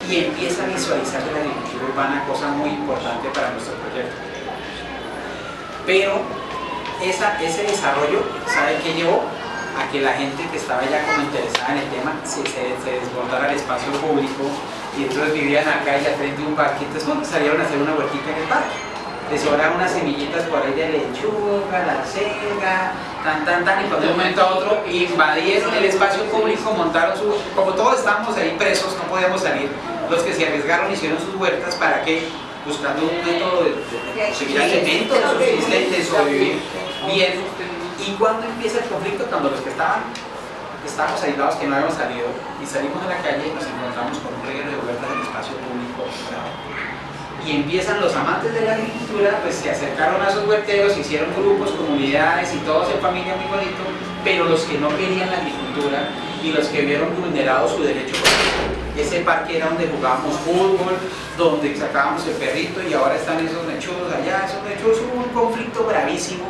y empieza a visualizar la agricultura urbana, cosa muy importante para nuestro proyecto. Pero ese desarrollo, ¿sabe qué llevó? A que la gente que estaba ya como interesada en el tema se desbordara el espacio público, y entonces vivían acá y al frente de un parque. Entonces cuando salieron a hacer una huertita en el parque, les sobraron unas semillitas por ahí de lechuga, la selga, y cuando de un momento a otro invadieron el espacio público, montaron como todos estábamos ahí presos, no podíamos salir, los que se arriesgaron hicieron sus huertas. ¿Para qué? Buscando un método de conseguir alimento, de subsistente, de sobrevivir bien. ¿Y cuando empieza el conflicto? Cuando los que estábamos aislados, que no habíamos salido, y salimos a la calle, nos encontramos con un reguero de huertas en el espacio público. Y empiezan los amantes de la agricultura, pues se acercaron a esos huerteros, hicieron grupos, comunidades y todos en familia, muy bonito, pero los que no querían la agricultura y los que vieron vulnerado su derecho, ese parque era donde jugábamos fútbol, donde sacábamos el perrito, y ahora están esos mechudos allá, esos mechudos. Hubo un conflicto bravísimo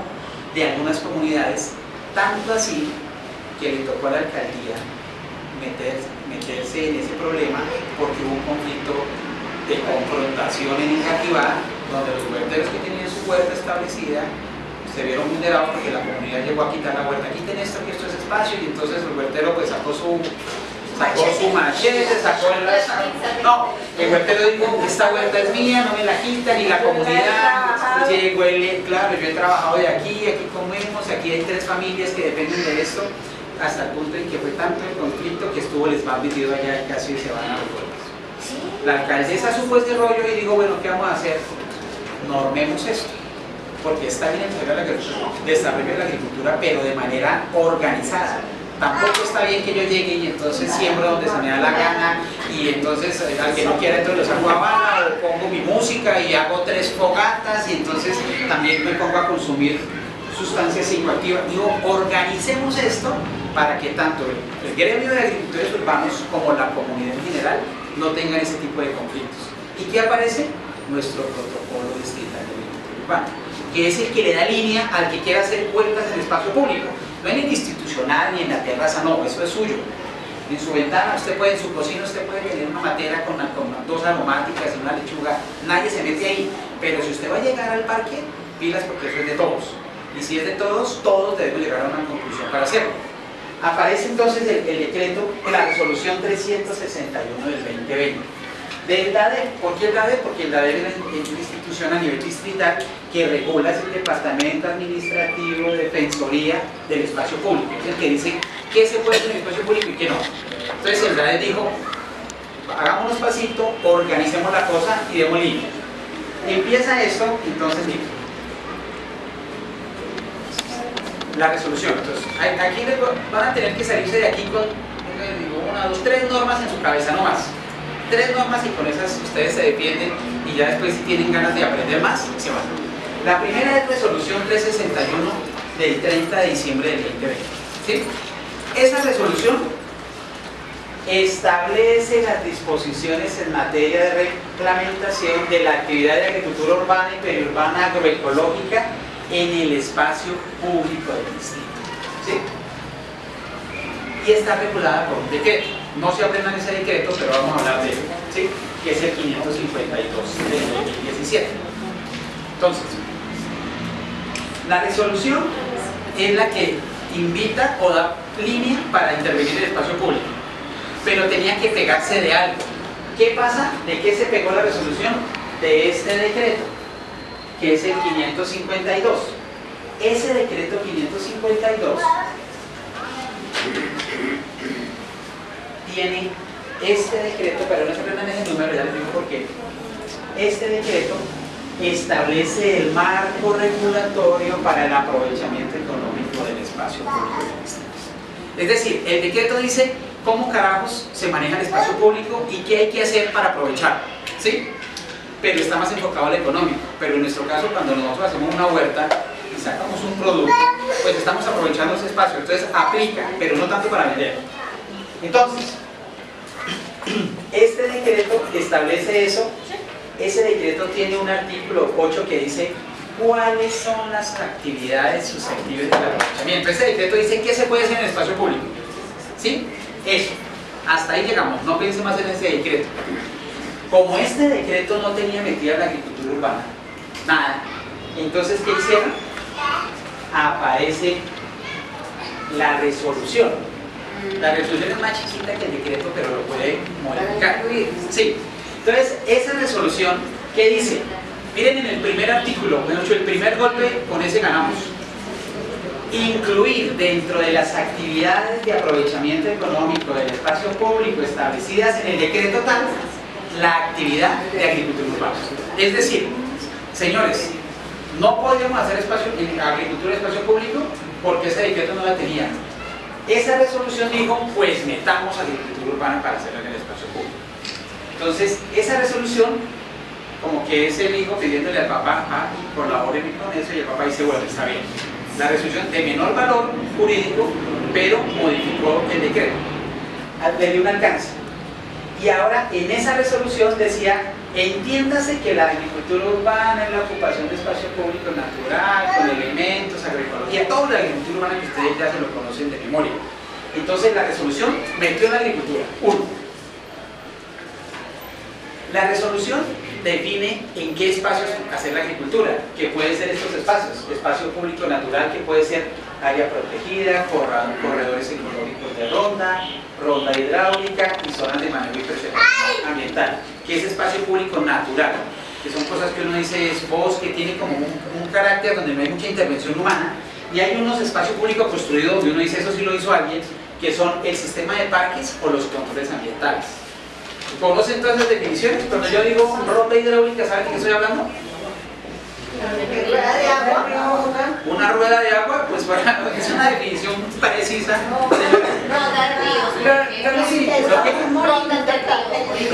de algunas comunidades, tanto así que le tocó a la alcaldía meterse en ese problema, porque hubo un conflicto de confrontación en Engativá, donde los huerteros que tenían su huerta establecida se vieron vulnerados porque la comunidad llegó a quitar la huerta. Quiten esto, que esto es espacio, y entonces el huertero pues sacó su machete, no, el huertero dijo, esta huerta es mía, no me la quitan, y la comunidad llegó, claro, yo he trabajado de aquí comemos, aquí hay 3 familias que dependen de esto, hasta el punto en que fue tanto el conflicto que estuvo el ESMAD metido allá y casi se van a los pueblos. La alcaldesa supo ese rollo y dijo, bueno, ¿qué vamos a hacer? Normemos esto, porque está bien el desarrollo de la agricultura, pero de manera organizada. Tampoco está bien que yo llegue y entonces siembro donde se me da la gana, y entonces al que no quiera entonces lo saco a Habana, o pongo mi música y hago 3 fogatas, y entonces también me pongo a consumir sustancias psicoactivas. Digo, organicemos esto para que tanto el gremio de agricultores urbanos como la comunidad en general no tengan ese tipo de conflictos. ¿Y qué aparece? Nuestro protocolo distrital de agricultura urbana, que es el que le da línea al que quiera hacer huertas en el espacio público. No en el institucional ni en la terraza, no, eso es suyo. En su ventana, usted puede, en su cocina, usted puede tener una matera con 2 aromáticas y una lechuga, nadie se mete ahí. Pero si usted va a llegar al parque, pilas, porque eso es de todos. Y si es de todos, todos debemos llegar a una conclusión para hacerlo. Aparece entonces el decreto, la resolución 361 del 2020. Del DADE, ¿por qué el DADE? Porque el DADE es una institución a nivel distrital que regula, es el Departamento Administrativo de Defensoría del Espacio Público. Es el que dice qué se puede hacer en el espacio público y qué no. Entonces el DADE dijo, hagámonos pasito, organicemos la cosa y demos línea. Empieza esto, entonces mire. La resolución, entonces, aquí van a tener que salirse de aquí con 1, 2, 3 normas en su cabeza, no más. 3 normas, y con esas ustedes se defienden, y ya después, si tienen ganas de aprender más, se van. La primera es resolución 361 del 30 de diciembre del 2020. ¿Sí? Esa resolución establece las disposiciones en materia de reglamentación de la actividad de agricultura urbana y periurbana agroecológica en el espacio público del distrito. ¿Sí? Y está regulada por un decreto. No se aprendan ese decreto, pero vamos a hablar de él, ¿sí? Que es el 552 del 2017. Entonces, la resolución es la que invita o da línea para intervenir en el espacio público, pero tenía que pegarse de algo. ¿Qué pasa? ¿De qué se pegó la resolución? De este decreto, que es el 552. Ese decreto 552 tiene este decreto, pero no se aprendan ese número, ya les digo por qué. Este decreto establece el marco regulatorio para el aprovechamiento económico del espacio público del distrito. Es decir, el decreto dice cómo carajos se maneja el espacio público y qué hay que hacer para aprovecharlo, ¿sí? Pero está más enfocado al económico. Pero en nuestro caso, cuando nosotros hacemos una huerta y sacamos un producto, pues estamos aprovechando ese espacio. Entonces aplica, pero no tanto para vender. Entonces, este decreto establece eso. Ese decreto tiene un artículo 8 que dice cuáles son las actividades susceptibles del aprovechamiento. Este decreto dice qué se puede hacer en el espacio público, ¿sí? Eso, hasta ahí llegamos, no piense más en ese decreto. Como este decreto no tenía metida la agricultura urbana, nada, entonces ¿qué hicieron? Aparece la resolución. La resolución es más chiquita que el decreto, pero lo puede modificar. Sí. Entonces, esa resolución, ¿qué dice? Miren en el primer artículo, el primer golpe, con ese ganamos. Incluir dentro de las actividades de aprovechamiento económico del espacio público establecidas en el decreto tal, la actividad de agricultura urbana. Es decir, señores, no podíamos hacer agricultura de espacio público porque ese decreto no la tenía. Esa resolución dijo, pues metamos agricultura urbana para hacerla en el espacio público. Entonces, esa resolución, como que es el hijo pidiéndole al papá, colabórenme con eso, y el papá dice, bueno, está bien. La resolución de menor valor jurídico, pero modificó el decreto, le dio un alcance. Y ahora, en esa resolución decía, entiéndase que la agricultura urbana es la ocupación de espacio público natural, con elementos, agroecología, toda la agricultura urbana que ustedes ya se lo conocen de memoria. Entonces la resolución metió la agricultura. Uno. La resolución define en qué espacios hacer la agricultura, que pueden ser estos espacios, espacio público natural que puede ser área protegida, corredores ecológicos de ronda hidráulica y zonas de manejo y preservación ambiental, que es espacio público natural, que son cosas que uno dice es bosque, tiene como un carácter donde no hay mucha intervención humana, y hay unos espacios públicos construidos donde uno dice eso sí lo hizo alguien, que son el sistema de parques o los controles ambientales. ¿Conocen todas las definiciones? Cuando yo digo ronda hidráulica, ¿saben de qué estoy hablando? Rueda de agua. Una rueda de agua, pues bueno, es una definición precisa. Ronda de ríos.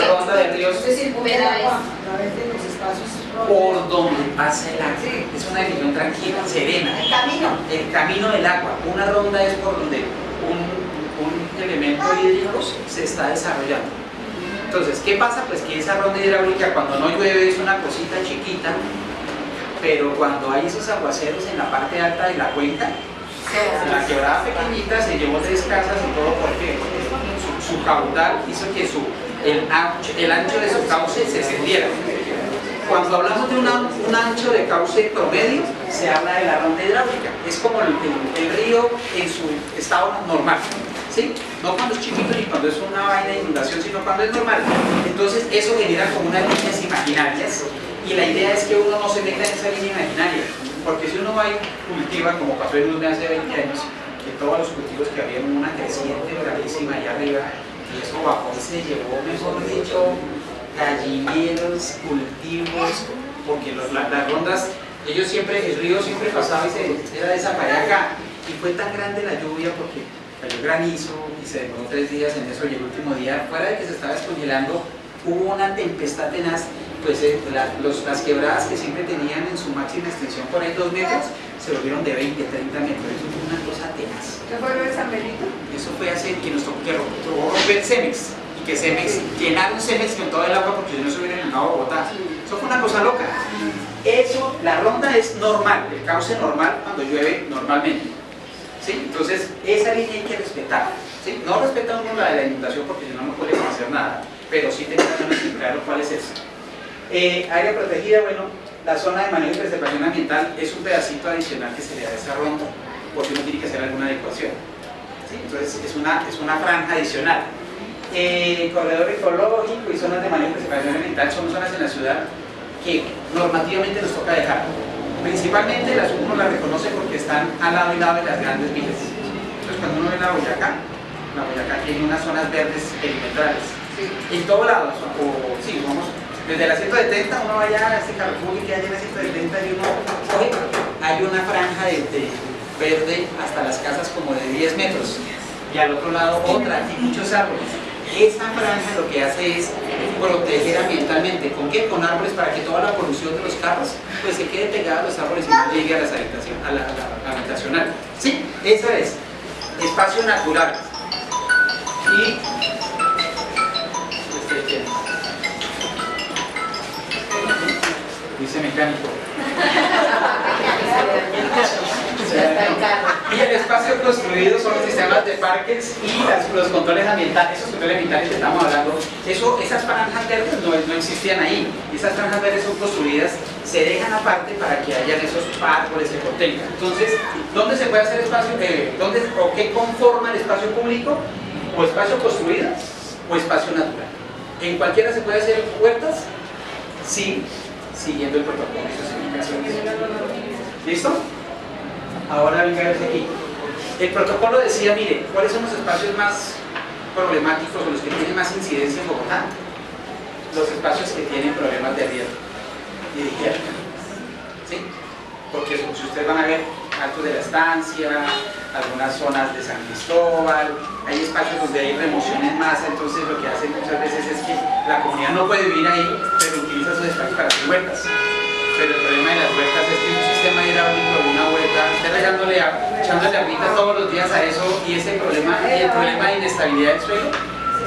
Ronda de ríos. Es decir, mover agua a través de los espacios. Por donde pasa el agua. Es una definición tranquila, serena. El camino. El camino del agua. Una ronda es por donde un elemento hídrico se está desarrollando. Entonces, ¿qué pasa? Pues que esa ronda hidráulica cuando no llueve es una cosita chiquita, pero cuando hay esos aguaceros en la parte alta de la cuenca, en la quebrada pequeñita se llevó 3 casas y todo porque su caudal hizo que el ancho de su cauce se extendiera. Cuando hablamos de un ancho de cauce promedio, se habla de la ronda hidráulica. Es como el río en su estado normal, ¿sí? No cuando es chiquito ni cuando es una vaina de inundación, sino cuando es normal. Entonces eso genera como unas líneas imaginarias, y la idea es que uno no se meta en esa línea imaginaria, porque si uno va y cultiva, como pasó en UNE hace 20 años, que todos los cultivos que había una creciente bravísima allá arriba, y eso bajó y se llevó, mejor dicho, gallineros, cultivos, porque las rondas, ellos siempre, el río siempre pasaba y era de esa para acá, y fue tan grande la lluvia porque cayó granizo y se demoró 3 días en eso, y el último día, fuera de que se estaba descongelando, hubo una tempestad tenaz, pues las quebradas que siempre tenían en su máxima extensión por ahí 2 metros, se volvieron de 20, 30 metros, eso fue una cosa tenaz. ¿Qué fue lo de San Benito? Eso fue hace que nos tocó romper Cemex, y que Cemex, llenaron Cemex con todo el agua porque si no se hubiera inundado Bogotá. Eso fue una cosa loca. Eso, la ronda es normal, el cauce normal cuando llueve normalmente, ¿sí? Entonces esa línea hay que respetarla, ¿sí? No respeta uno la de la inundación porque si no, no podemos hacer nada, pero sí tenemos que explicar cuál es eso. Área protegida, bueno, la zona de manejo y preservación ambiental es un pedacito adicional que se le da a esa ronda porque uno tiene que hacer alguna adecuación, ¿sí? Entonces es una franja adicional. Corredor ecológico y zonas de manejo y preservación ambiental son zonas en la ciudad que normativamente nos toca dejar. Principalmente uno las reconoce porque están al lado y lado de las grandes vías. Entonces cuando uno ve la Boyacá tiene unas zonas verdes perimetrales. En todo lado, sí, vamos, desde la 170 uno va allá a este Carrefour que hay en la 170 y uno coge, hay una franja de verde hasta las casas como de 10 metros y al otro lado otra, y muchos árboles. Esa franja lo que hace es proteger ambientalmente. ¿Con qué? Con árboles, para que toda la polución de los carros pues se quede pegada a los árboles y no llegue a la habitacional. Sí, esa es espacio natural. Y dice mecánico. Y el espacio construido son los sistemas de parques y los controles ambientales. Esos controles ambientales que estamos hablando, esas franjas verdes no existían ahí. Esas franjas verdes son construidas, se dejan aparte para que hayan esos árboles que contengan. Entonces, ¿dónde se puede hacer espacio? ¿O qué conforma el espacio público? O espacio construido o espacio natural. ¿En cualquiera se puede hacer huertas? Sí, siguiendo el protocolo y sus indicaciones. ¿Listo? Ahora venga aquí. El protocolo decía, mire, ¿cuáles son los espacios más problemáticos o los que tienen más incidencia en Bogotá? Los espacios que tienen problemas de riesgo y de higiene. ¿Sí? Porque si ustedes van a ver Altos de la Estancia, algunas zonas de San Cristóbal, hay espacios donde hay remoción en masa, entonces lo que hacen muchas veces es que la comunidad no puede vivir ahí, pero utiliza esos espacios para hacer huertas. Pero el problema de las huertas es que un sistema hidráulico de una huerta, usted echándole agüita todos los días a eso, y ese problema, y el problema de inestabilidad del suelo,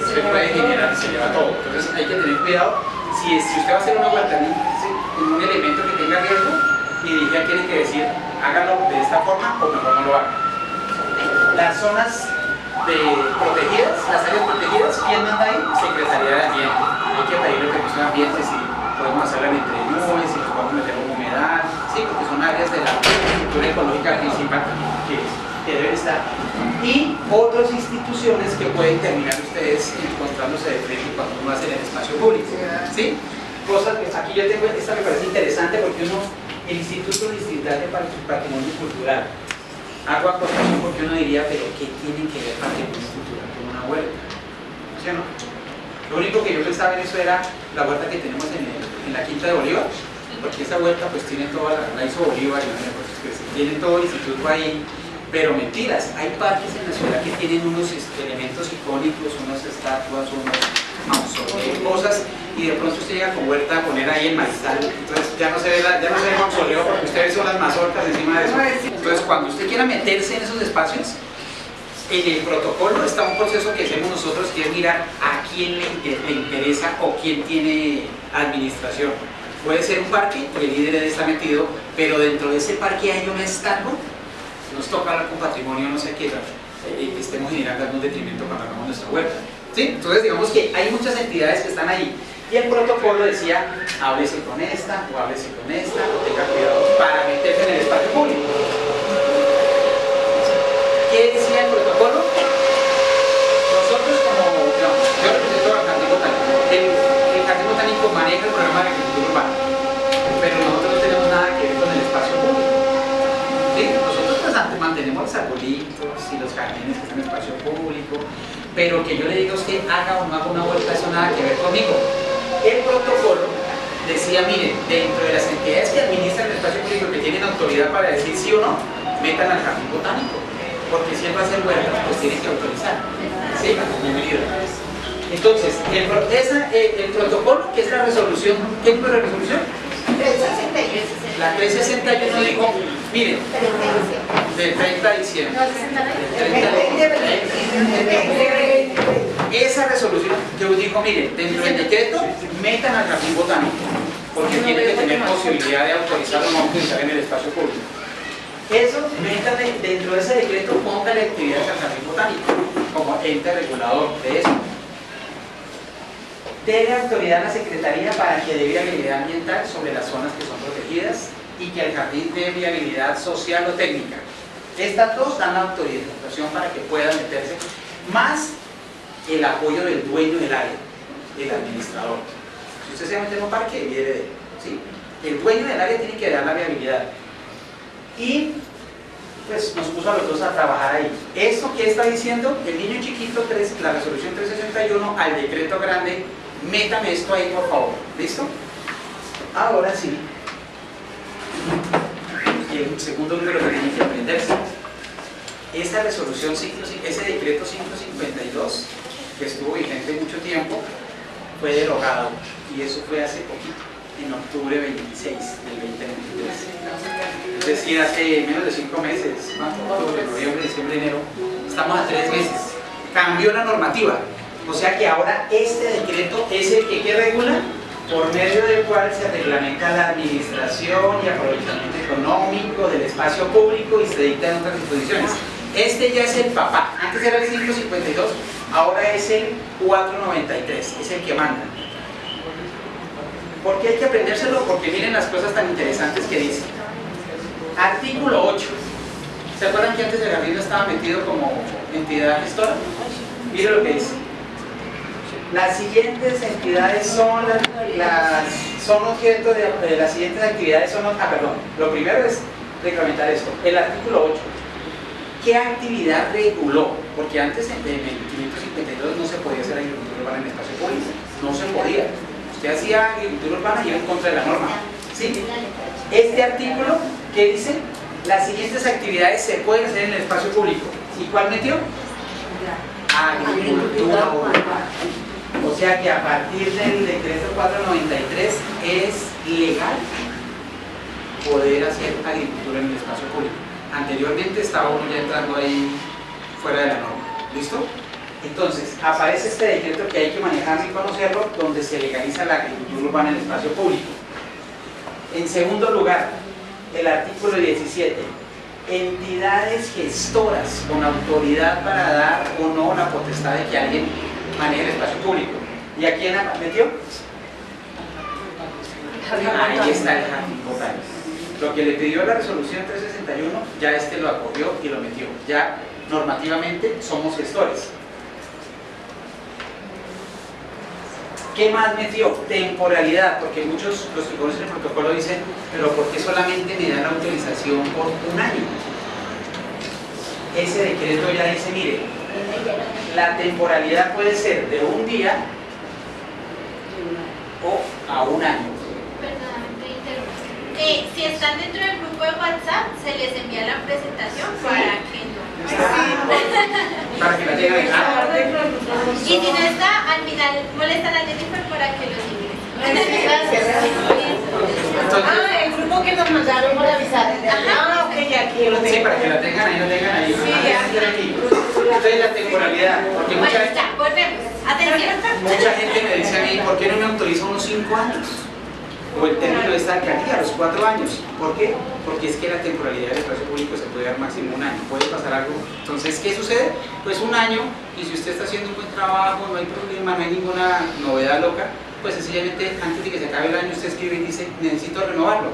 se puede generar y se lleva todo. Entonces hay que tener cuidado. Si usted va a hacer una huerta en un elemento que tenga riesgo, mi dirigente tiene que decir, hágalo de esta forma o mejor no lo haga. Las zonas protegidas, las áreas protegidas, ¿quién manda ahí? Secretaría de Ambiente. Hay que pedirle permiso de ambiente si podemos hacerla entre nubes, si nos podemos meter con humedad, sí, porque son áreas de la estructura ecológica principal que deben estar. Y otras instituciones que pueden terminar ustedes encontrándose de frente cuando uno hace en el espacio público. ¿Sí? Cosas que aquí yo tengo, esta me parece interesante porque el Instituto Distrital de Patrimonio Cultural, hago acotación porque uno diría, pero ¿qué tiene que ver patrimonio cultural con una huerta? ¿Sí o no? Lo único que yo pensaba en eso era la huerta que tenemos en la Quinta de Bolívar, porque esa huerta pues tiene toda la hizo Bolívar y pues, tiene todo el instituto ahí, pero mentiras, hay parques en la ciudad que tienen unos elementos icónicos, unas estatuas, unos mausoleos, cosas, y de pronto usted llega con huerta a poner ahí el maizal, entonces ya no se ve el mausoleo porque ustedes son las mazorcas encima de eso. Entonces cuando usted quiera meterse en esos espacios, en el protocolo está un proceso que hacemos nosotros, que es mirar a quién le interesa o quién tiene administración. Puede ser un parque, el líder está metido, pero dentro de ese parque hay una estatua. Nos toca hablar con patrimonio, no sé qué, estemos generando algún detrimento cuando hagamos nuestra huerta. ¿Sí? Entonces digamos que hay muchas entidades que están ahí. Y el protocolo decía, háblese con esta, o háblese con esta, o tenga cuidado para meterse en el espacio público. ¿Qué decía el protocolo? Nosotros yo represento al Jardín Botánico. El Jardín Botánico maneja el programa de agricultura urbana, pero nosotros no tenemos nada que ver con el espacio público. ¿Sí? Nosotros pues mantenemos los arbolitos y los jardines que están en el espacio público, pero que yo le diga a usted haga o no haga una vuelta, eso nada que ver conmigo. El protocolo decía, miren, dentro de las entidades que administran el espacio público, que tienen autoridad para decir sí o no, metan al Jardín Botánico, porque si él va a hacer huerta, pues tiene que autorizar. ¿Sí? Bienvenido. Entonces, el protocolo, que es la resolución, ¿qué es la resolución? 361. La 361 dijo, miren, del 30 de diciembre. Esa resolución que dijo, miren, dentro del decreto, metan al Jardín Botánico, porque tiene que tener posibilidad de autorizar o no autorizar en el espacio público. Eso, métanle, dentro de ese decreto, póngale actividades al Jardín Botánico, como ente regulador de eso. Debe autoridad a la Secretaría para que dé viabilidad ambiental sobre las zonas que son protegidas y que el jardín dé viabilidad social o técnica. Estas dos dan la autorización para que puedan meterse, más el apoyo del dueño del área, el administrador. Si usted se mete en un parque, viene de él, ¿sí? El dueño del área tiene que dar la viabilidad. Y pues nos puso a los dos a trabajar ahí. ¿Esto qué está diciendo? El niño chiquito, la resolución 361 al decreto grande, métame esto ahí por favor. ¿Listo? Ahora sí, el segundo número que tienen que aprenderse. Esa resolución, ese decreto 552, que estuvo vigente mucho tiempo, fue derogado, y eso fue hace poquito, en octubre 26 del 2023. Es decir, hace menos de 5 meses, octubre, noviembre, diciembre, enero, estamos a 3 meses. Cambió la normativa, o sea que ahora este decreto es el que regula, por medio del cual se reglamenta la administración y aprovechamiento económico, del espacio público y se dicta en otras disposiciones. Este ya es el papá, antes era el 552, ahora es el 493, es el que manda. ¿Por qué hay que aprendérselo? Porque miren las cosas tan interesantes que dice. Artículo 8. ¿Se acuerdan que antes el arriendo estaba metido como entidad gestora? Miren lo que dice. Las siguientes entidades son son objeto de las siguientes actividades son, lo primero es reglamentar esto, el artículo 8. ¿Qué actividad reguló? Porque antes en 1552 no se podía hacer agricultura urbana en espacio público, no se podía. Usted hacía agricultura urbana y iba en contra de la norma. ¿Sí? Este artículo, ¿qué dice? Las siguientes actividades se pueden hacer en el espacio público. ¿Y cuál metió? Agricultura urbana. O sea que a partir del decreto 493 es legal poder hacer agricultura en el espacio público. Anteriormente estaba uno ya entrando ahí fuera de la norma. ¿Listo? Entonces, aparece este decreto que hay que manejarlo y conocerlo, donde se legaliza la agricultura urbana en el espacio público. En segundo lugar, el artículo 17. Entidades gestoras con autoridad para dar o no la potestad de que alguien maneje el espacio público. ¿Y a quién metió? Ahí está el jardín botánico. Lo que le pidió la resolución 361, ya este lo acogió y lo metió. Ya normativamente somos gestores. ¿Qué más metió? Temporalidad, porque muchos, los que conocen el protocolo dicen, pero ¿por qué solamente me dan la autorización por un año? Ese decreto ya dice, mire, la temporalidad puede ser de un día o a un año. Perdóname, interrumpo. Si están dentro del grupo de WhatsApp, se les envía la presentación para que no. Para que la tengan acá. Y si no está, al final molestan a Jennifer para que los ingrese. El grupo que nos mandaron para avisar. Ok, ya aquí lo tengo. Sí, para que la tengan ahí, lo tengan ahí. Entonces la temporalidad, porque Bueno, ya, volvemos. Atención. mucha gente me dice a mí, ¿por qué no me autoriza unos 5 años? O el término de esta alcaldía, los 4 años. ¿Por qué? Porque es que la temporalidad del espacio público se puede dar máximo un año. Puede pasar algo. Entonces, ¿qué sucede? Pues un año, y si usted está haciendo un buen trabajo, no hay problema, no hay ninguna novedad loca, pues sencillamente antes de que se acabe el año usted escribe y dice, necesito renovarlo.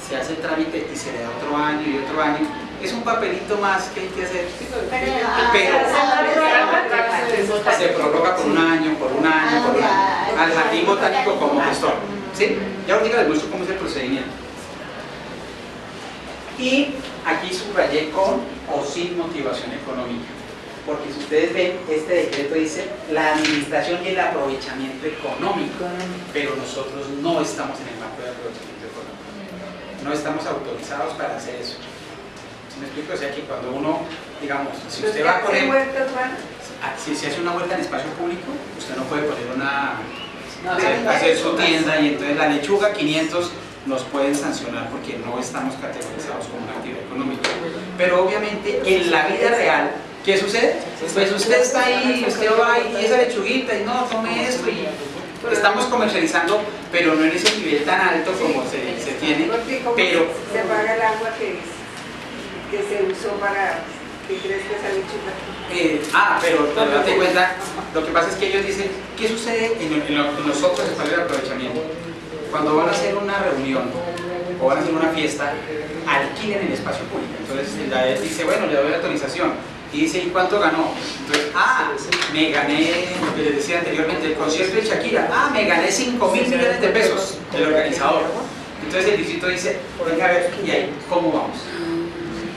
Se hace el trámite y se le da otro año y otro año. Es un papelito más que hay que hacer. Pero se prorroga por un año, por un año, por un año. Al jardín botánico como gestor. ¿Sí? Ya ahorita les muestro cómo es el procedimiento. Y aquí subrayé con o sin motivación económica. Porque si ustedes ven, este decreto dice la administración y el aprovechamiento económico. Pero nosotros no estamos en el marco de aprovechamiento económico. No estamos autorizados para hacer eso. ¿Sí me explico? O sea que cuando uno, digamos, si usted va a poner... Si se hace una vuelta en espacio público, usted no puede poner hacer su tienda y entonces la lechuga 500 nos pueden sancionar porque no estamos categorizados como una actividad económica. Pero obviamente en la vida real, ¿qué sucede? Pues usted está ahí, usted va y esa lechuguita y no, tome esto y estamos comercializando, pero no en ese nivel tan alto como se tiene. Pero se paga el agua que se usó para que crezca esa lechuga. Pero date cuenta, lo que pasa es que ellos dicen, ¿qué sucede en los otros espacios de aprovechamiento? Cuando van a hacer una reunión o van a hacer una fiesta, alquilen el espacio público. Entonces la dice, bueno, le doy la autorización. Y dice, ¿y cuánto ganó? Entonces, me gané, lo que les decía anteriormente, el concierto de Shakira. Me gané 5.000 millones de pesos, el organizador. Entonces el distrito dice, venga a ver, ¿y ahí cómo vamos?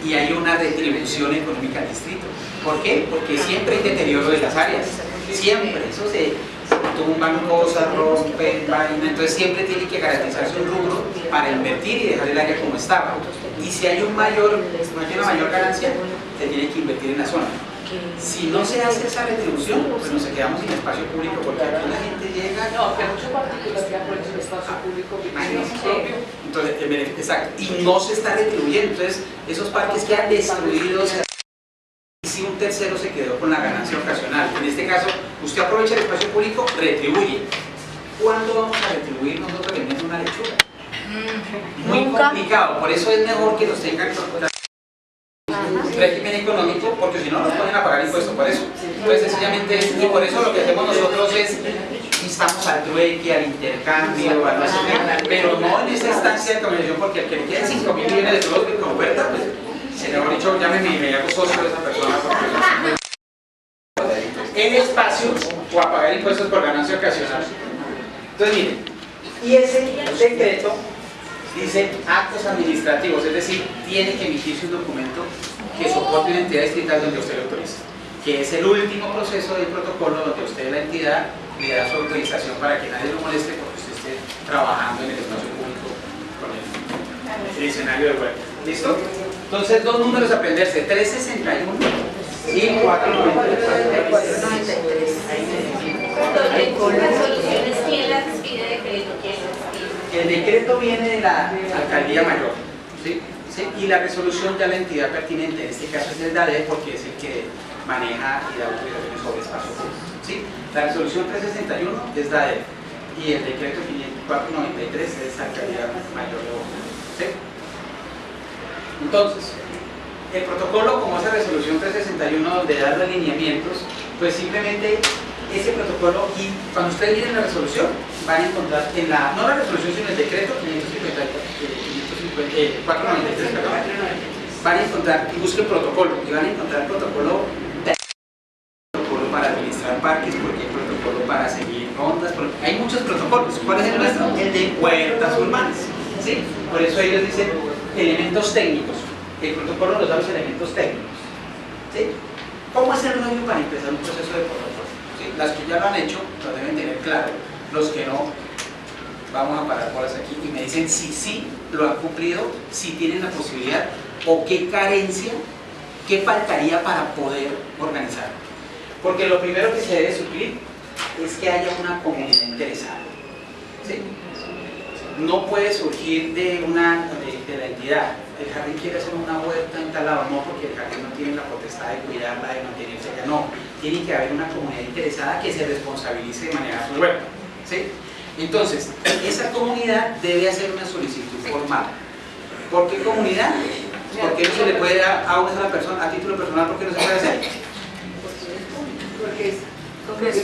Y hay una retribución económica al distrito. ¿Por qué? Porque siempre hay deterioro de las áreas. Siempre, eso se tumban cosas, rompen, vaina. Entonces siempre tiene que garantizarse un rubro para invertir y dejar el área como estaba. Y si hay una mayor ganancia, se tiene que invertir en la zona. Si no se hace esa retribución, pues nos quedamos sin espacio público porque aquí la gente llega. No, que mucho particular que aprovecha el espacio público Entonces, exacto, y no se está retribuyendo. Entonces, esos parques quedan destruidos. Y si un tercero se quedó con la ganancia ocasional, en este caso, usted aprovecha el espacio público, retribuye. ¿Cuándo vamos a retribuir nosotros vendiendo una lechuga? Muy complicado, por eso es mejor que los tengan régimen económico, porque si no nos ponen a pagar impuestos por eso. Entonces sencillamente, y por eso lo que hacemos nosotros es instamos al trueque, al intercambio, a no sé qué, pero no en esa instancia de comunicación, porque el que le queden 5.000 millones de euros con oferta, pues se le ha dicho, llámeme y me hago socio de esa persona en espacio o a pagar impuestos por ganancia ocasional. Entonces miren, y ese decreto dice actos administrativos, es decir, tiene que emitirse un documento que soporte una entidad distrital donde usted lo autoriza, que es el último proceso del protocolo donde usted, la entidad, le da su autorización para que nadie lo moleste porque usted esté trabajando en el espacio público con el escenario de huelga. ¿Listo? Entonces, dos números a aprenderse, 361 y 493. Con las soluciones, ¿quién las expide decreto? El decreto viene de la alcaldía mayor, ¿sí? ¿Sí? Y la resolución de la entidad pertinente, en este caso es el DADE, porque es el que maneja y da autorizaciones sobre espacio público, ¿sí? La resolución 361 es DADE y el decreto 493 es alcaldía mayor de Bogotá, ¿sí? Entonces, el protocolo, como esa resolución 361 donde da los lineamientos, pues simplemente ese protocolo, y cuando ustedes miren la resolución van a encontrar en la, no la resolución sino el decreto 493, perdón, van a encontrar y busquen protocolo y van a encontrar el protocolo para administrar parques, porque hay protocolo para seguir rondas, hay muchos protocolos. ¿Cuál es el nuestro? El de huertas urbanas, ¿sí? Por eso ellos dicen elementos técnicos. El protocolo nos da los elementos técnicos, ¿sí? ¿Cómo es el rollo para empezar un proceso de protocolo? ¿Sí? Las que ya lo han hecho lo deben tener claro, los que no, vamos a parar bolas aquí y me dicen si sí lo han cumplido, si tienen la posibilidad o qué carencia, qué faltaría para poder organizar. Porque lo primero que se debe suplir es que haya una comunidad interesada, ¿sí? No puede surgir de la entidad. El jardín quiere hacer una huerta en tal lado, no, porque el jardín no tiene la potestad de cuidarla, de mantenerse allá, no. Tiene que haber una comunidad interesada que se responsabilice de manejar su huerta, ¿sí? Entonces, esa comunidad debe hacer una solicitud formal. ¿Por qué comunidad? Porque no se le puede dar a una sola persona, a título personal, ¿por qué no se puede hacer? Porque es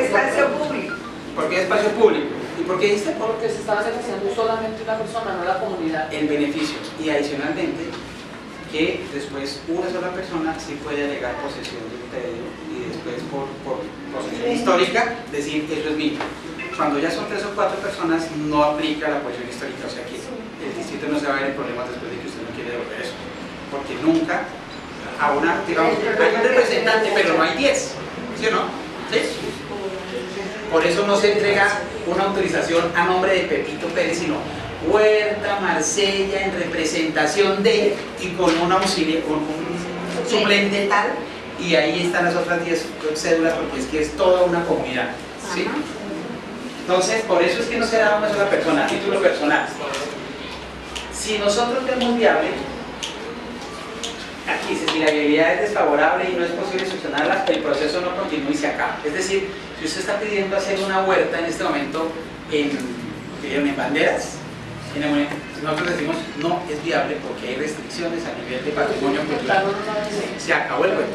espacio público. Porque es espacio público. ¿Y por qué dice? Porque se está beneficiando solamente una persona, no la comunidad. El beneficio. Y adicionalmente, que después una sola persona sí puede alegar posesión de un predio y después por posesión histórica decir eso es mío. Cuando ya son 3 o 4 personas no aplica la posesión histórica, o sea que el distrito no se va a ver en problemas después de que usted no quiere devolver eso, porque nunca a una, digamos, hay un representante pero no hay 10, ¿sí o no? ¿Sí? Por eso no se entrega una autorización a nombre de Pepito Pérez, sino Huerta Marsella en representación de, y con un auxilio, con un suplente tal, y ahí están las otras 10 cédulas, porque es que es toda una comunidad, ¿sí? Entonces, por eso es que no se da a una sola persona, a título personal. Si nosotros vemos viable, aquí dice, si la viabilidad es desfavorable y no es posible solucionarla, el proceso no continúa y se acaba. Es decir, si usted está pidiendo hacer una huerta en este momento en Banderas, nosotros decimos no es viable porque hay restricciones a nivel de patrimonio cultural. Se acabó el huerto.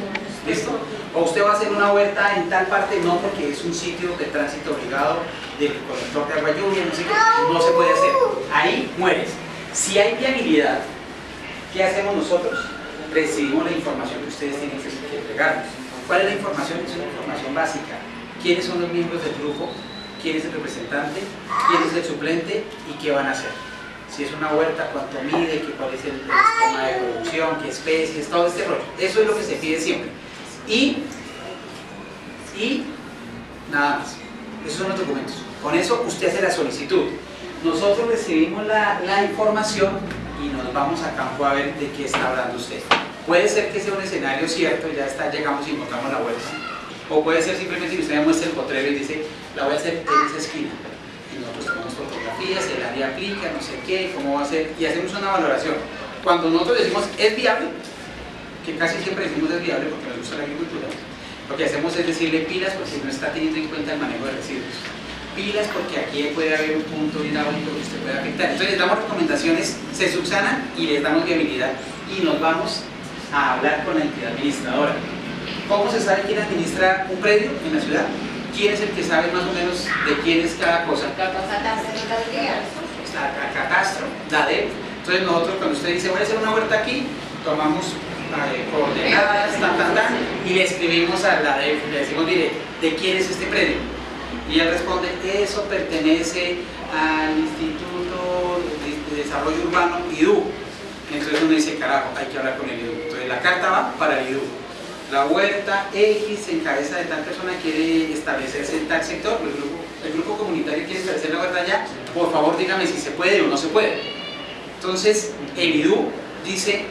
¿Listo? O usted va a hacer una huerta en tal parte, no, porque es un sitio de tránsito obligado del colector de agua lluvia, no sé qué, no se puede hacer. Ahí mueres. Si hay viabilidad, ¿qué hacemos nosotros? Recibimos la información que ustedes tienen que entregarnos. ¿Cuál es la información? Es una información básica. ¿Quiénes son los miembros del grupo? ¿Quién es el representante? ¿Quién es el suplente? ¿Y qué van a hacer? Si es una huerta, cuánto mide, cuál es el esquema de producción, qué especies, todo este rollo. Eso es lo que se pide siempre. Y nada más. Esos son los documentos. Con eso usted hace la solicitud. Nosotros recibimos la información y nos vamos a campo a ver de qué está hablando usted. Puede ser que sea un escenario cierto, ya está, llegamos y encontramos la huerta. O puede ser simplemente que usted me muestre el potrero y dice, la voy a hacer en esa esquina. Y nosotros tomamos fotografías, el área aplica, no sé qué, cómo va a ser, y hacemos una valoración. Cuando nosotros decimos, es viable, que casi siempre decimos es viable porque nos gusta la agricultura, lo que hacemos es decirle pilas porque no está teniendo en cuenta el manejo de residuos. pilas porque aquí puede haber un punto hidráulico que usted puede afectar. Entonces les damos recomendaciones, se subsanan y les damos viabilidad y nos vamos a hablar con la entidad administradora. ¿Cómo se sabe quién administra un predio en la ciudad? ¿Quién es el que sabe más o menos de quién es cada cosa? Catastro, la DEP. Entonces nosotros cuando usted dice voy a hacer una huerta aquí, tomamos coordenadas, y le escribimos a la DEP, le decimos, mire, ¿de quién es este predio? Y él responde, eso pertenece al Instituto de Desarrollo Urbano, IDU. Entonces uno dice, carajo, hay que hablar con el IDU. Entonces la carta va para el IDU. La huerta X en cabeza de tal persona quiere establecerse en tal sector, el grupo comunitario quiere establecer la huerta allá, por favor dígame si se puede o no se puede. Entonces el IDU dice,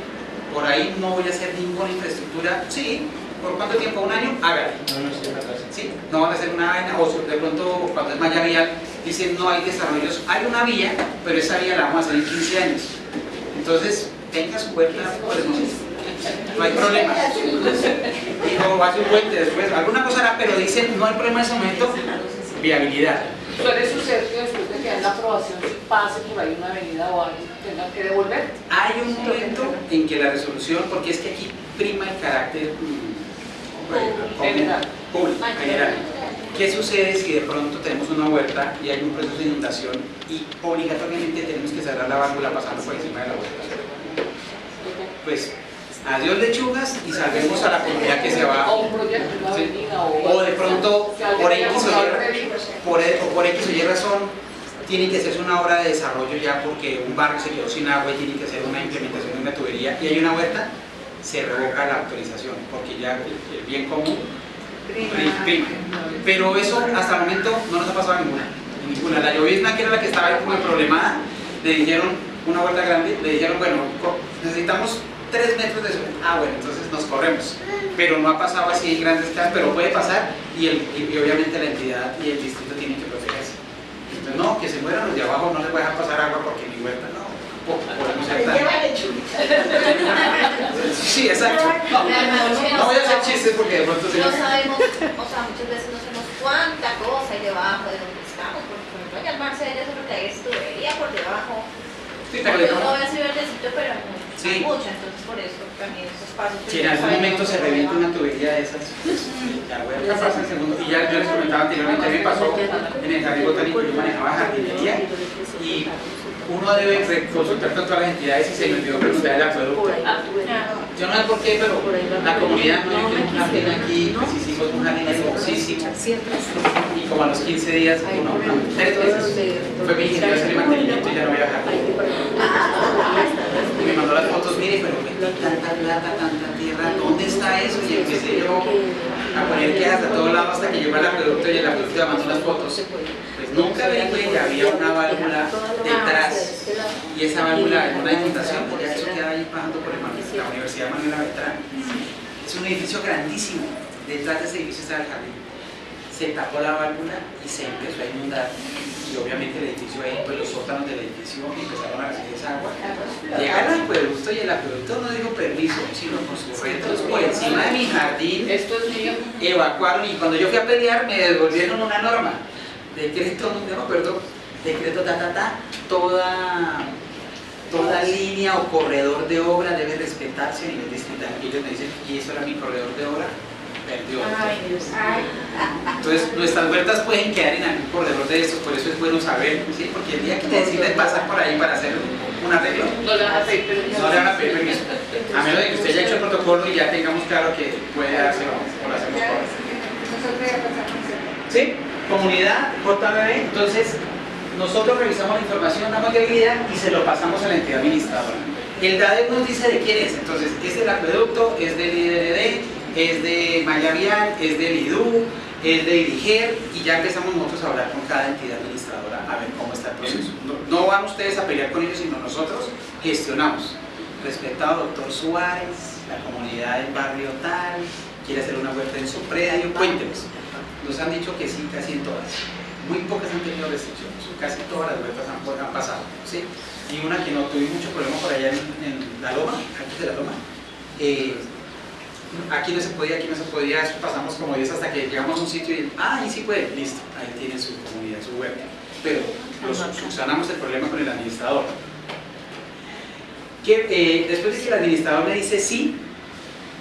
por ahí no voy a hacer ninguna infraestructura, sí, ¿por cuánto tiempo? ¿Un año? Hágale. Sí, no van a hacer una vaina, o de pronto cuando es malla vial, dicen no hay desarrollos, hay una vía, pero esa vía la vamos a hacer en 15 años. Entonces, tenga su huerta, pues no hay problema. Digo, hace un puente después, alguna cosa hará, pero dicen no hay problema en ese momento, viabilidad. ¿Suele suceder que después de que dan la aprobación, si pase por ahí una avenida o algo, tengan que devolver? Hay un momento en que la resolución, porque es que aquí prima el carácter general. Público, general. ¿Qué sucede si de pronto tenemos una huerta y hay un proceso de inundación y obligatoriamente tenemos que cerrar la válvula pasando por encima de la huerta? Pues adiós lechugas y salvemos a la comunidad que se va. O un proyecto, una avenida, o de pronto por X o Y razón tiene que hacerse una obra de desarrollo ya porque un barrio se quedó sin agua y tiene que hacer una implementación de una tubería y hay una huerta, se revoca la autorización porque ya el bien común prima. Pero eso hasta el momento no nos ha pasado ninguna. La llovizna, que era la que estaba ahí como problemada, le dijeron, una huerta grande, le dijeron, bueno, necesitamos 3 metros de suelo. Ah, bueno, entonces nos corremos. Pero no ha pasado así en grandes casas, pero puede pasar y obviamente la entidad y el distrito tienen que protegerse. Entonces, no, que se mueran los de abajo, no les voy a dejar pasar agua porque mi huerta no. Podemos ser tan... Sí, exacto. No voy a hacer chistes porque de pronto se... No sabemos, o sea, muchas veces no sabemos cuánta cosa hay debajo de donde estamos, porque por ejemplo allá al Marsella eso lo que hay es tubería por debajo. Sí, pero no voy a subir verdecito, pero no sí. mucha, entonces por eso también esos pasos. Si en algún momento se revienta una tubería de esas, ya voy a pasar el segundo. Y ya yo les comentaba anteriormente, me pasó en el jardín botánico, yo manejaba jardinería y uno debe consultar con todas las entidades y se me olvidó preguntar el acueducto. Yo no sé por qué, pero la comunidad, no, yo tengo un jardín aquí, pues hicimos un jardín hermosísimo. Y como a los 15 días, 3 veces, fue mi ingeniero a hacer el mantenimiento y ya no había jardín. Y me mandó las fotos, mire, pero tanta plata, tanta tierra, ¿dónde está eso? Y empecé yo a poner quejas a todo lado hasta que llegó el acueducto y el acueducto me mandó las fotos. Pues nunca averigüé que había una válvula detrás y esa válvula en una inundación, porque eso queda ahí bajando por la Universidad Manuela Beltrán. Es un edificio grandísimo, detrás de ese edificio está el jardín. Se tapó la válvula y se empezó a inundar y obviamente el edificio ahí, pues los sótanos del edificio empezaron a recibir esa agua. Llegaron al acueducto y el acueducto no dijo permiso, sino con sus retos por encima de mi jardín. Esto es mío. Evacuaron y cuando yo fui a pelear me devolvieron una norma. Decreto, no me acuerdo, decreto toda línea o corredor de obra debe respetarse a nivel distrital. Y ellos me dicen, y eso era mi corredor de obra, perdió. Entonces nuestras huertas pueden quedar en algún corredor de estos, por eso es bueno saber, ¿sí? Porque el día que necesiten pasar por ahí para hacer un arreglo, no le van a pedir permiso. No le van a pedir permiso. A menos de que usted haya hecho el protocolo y ya tengamos claro que puede hacerlo o lo hacemos por ahí. ¿Sí? Comunidad, JBB, entonces nosotros revisamos la información, damos viabilidad y se lo pasamos a la entidad administradora. El DADEP nos dice de quién es, entonces es del acueducto, es del IDRD, es de Malla Vial, es del IDU, es de IDIGER y ya empezamos nosotros a hablar con cada entidad administradora a ver cómo está el proceso. No van ustedes a pelear con ellos, sino nosotros gestionamos. Respetado doctor Suárez, la comunidad del barrio tal, quiere hacer una huerta en su predio, cuéntenos. Nos han dicho que sí, casi en todas. Muy pocas han tenido restricciones, casi todas las huertas han pasado, ¿sí? Y una que no tuvimos mucho problema por allá en la Loma, aquí de la Loma, aquí no se podía, eso pasamos como 10 hasta que llegamos a un sitio y ahí sí puede, listo, ahí tiene su comunidad, su web, pero subsanamos el problema con el administrador. Después de que el administrador me dice sí,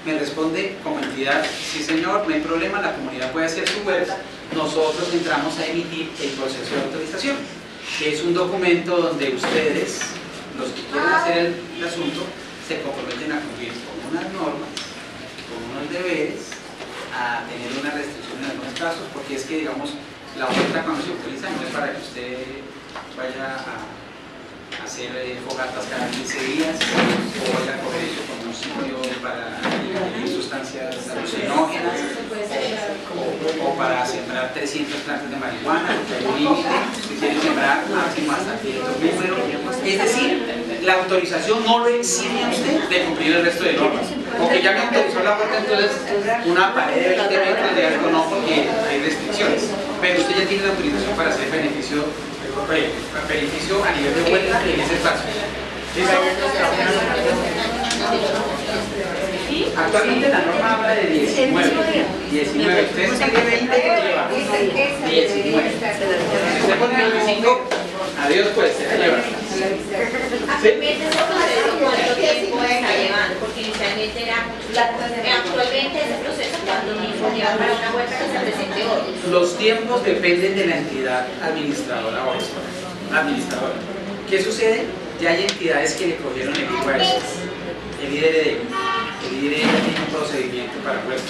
me responde como entidad, sí señor, no hay problema, la comunidad puede hacer su web, nosotros entramos a emitir el proceso de autorización, que es un documento donde ustedes, los que quieren hacer el asunto, se comprometen a cumplir con unas normas, con unos deberes, a tener una restricción en algunos casos, porque es que, digamos, la oferta cuando se utiliza no es para que usted vaya a hacer fogatas cada 15 días o vaya a coger eso como un sitio para ingerir sustancias alucinógenas o para sembrar 300 plantas de marihuana, porque hay un límite, si quieren sembrar máximo hasta cierto número. Es decir, la autorización no lo exime a usted de cumplir el resto de normas. Porque ya me autorizó la puerta, entonces una pared de 20 metros de algo no, porque hay restricciones. Pero usted ya tiene la autorización para hacer beneficio a nivel de vuelta en ese espacio. Actualmente la norma habla de 19. Ustedes tienen 20 que lleva 19. Si usted pone 25, adiós pues, se la lleva. Actualmente ese proceso, ¿cuánto tiempo está llevando? Porque inicialmente era actualmente ese proceso, ¿cuánto tiempo lleva para una vuelta que se presente hoy? Los tiempos dependen de la entidad administradora o administradora. ¿Qué sucede? Ya hay entidades que le cogieron el hilo a eso. El IDRD tiene un procedimiento para vueltas.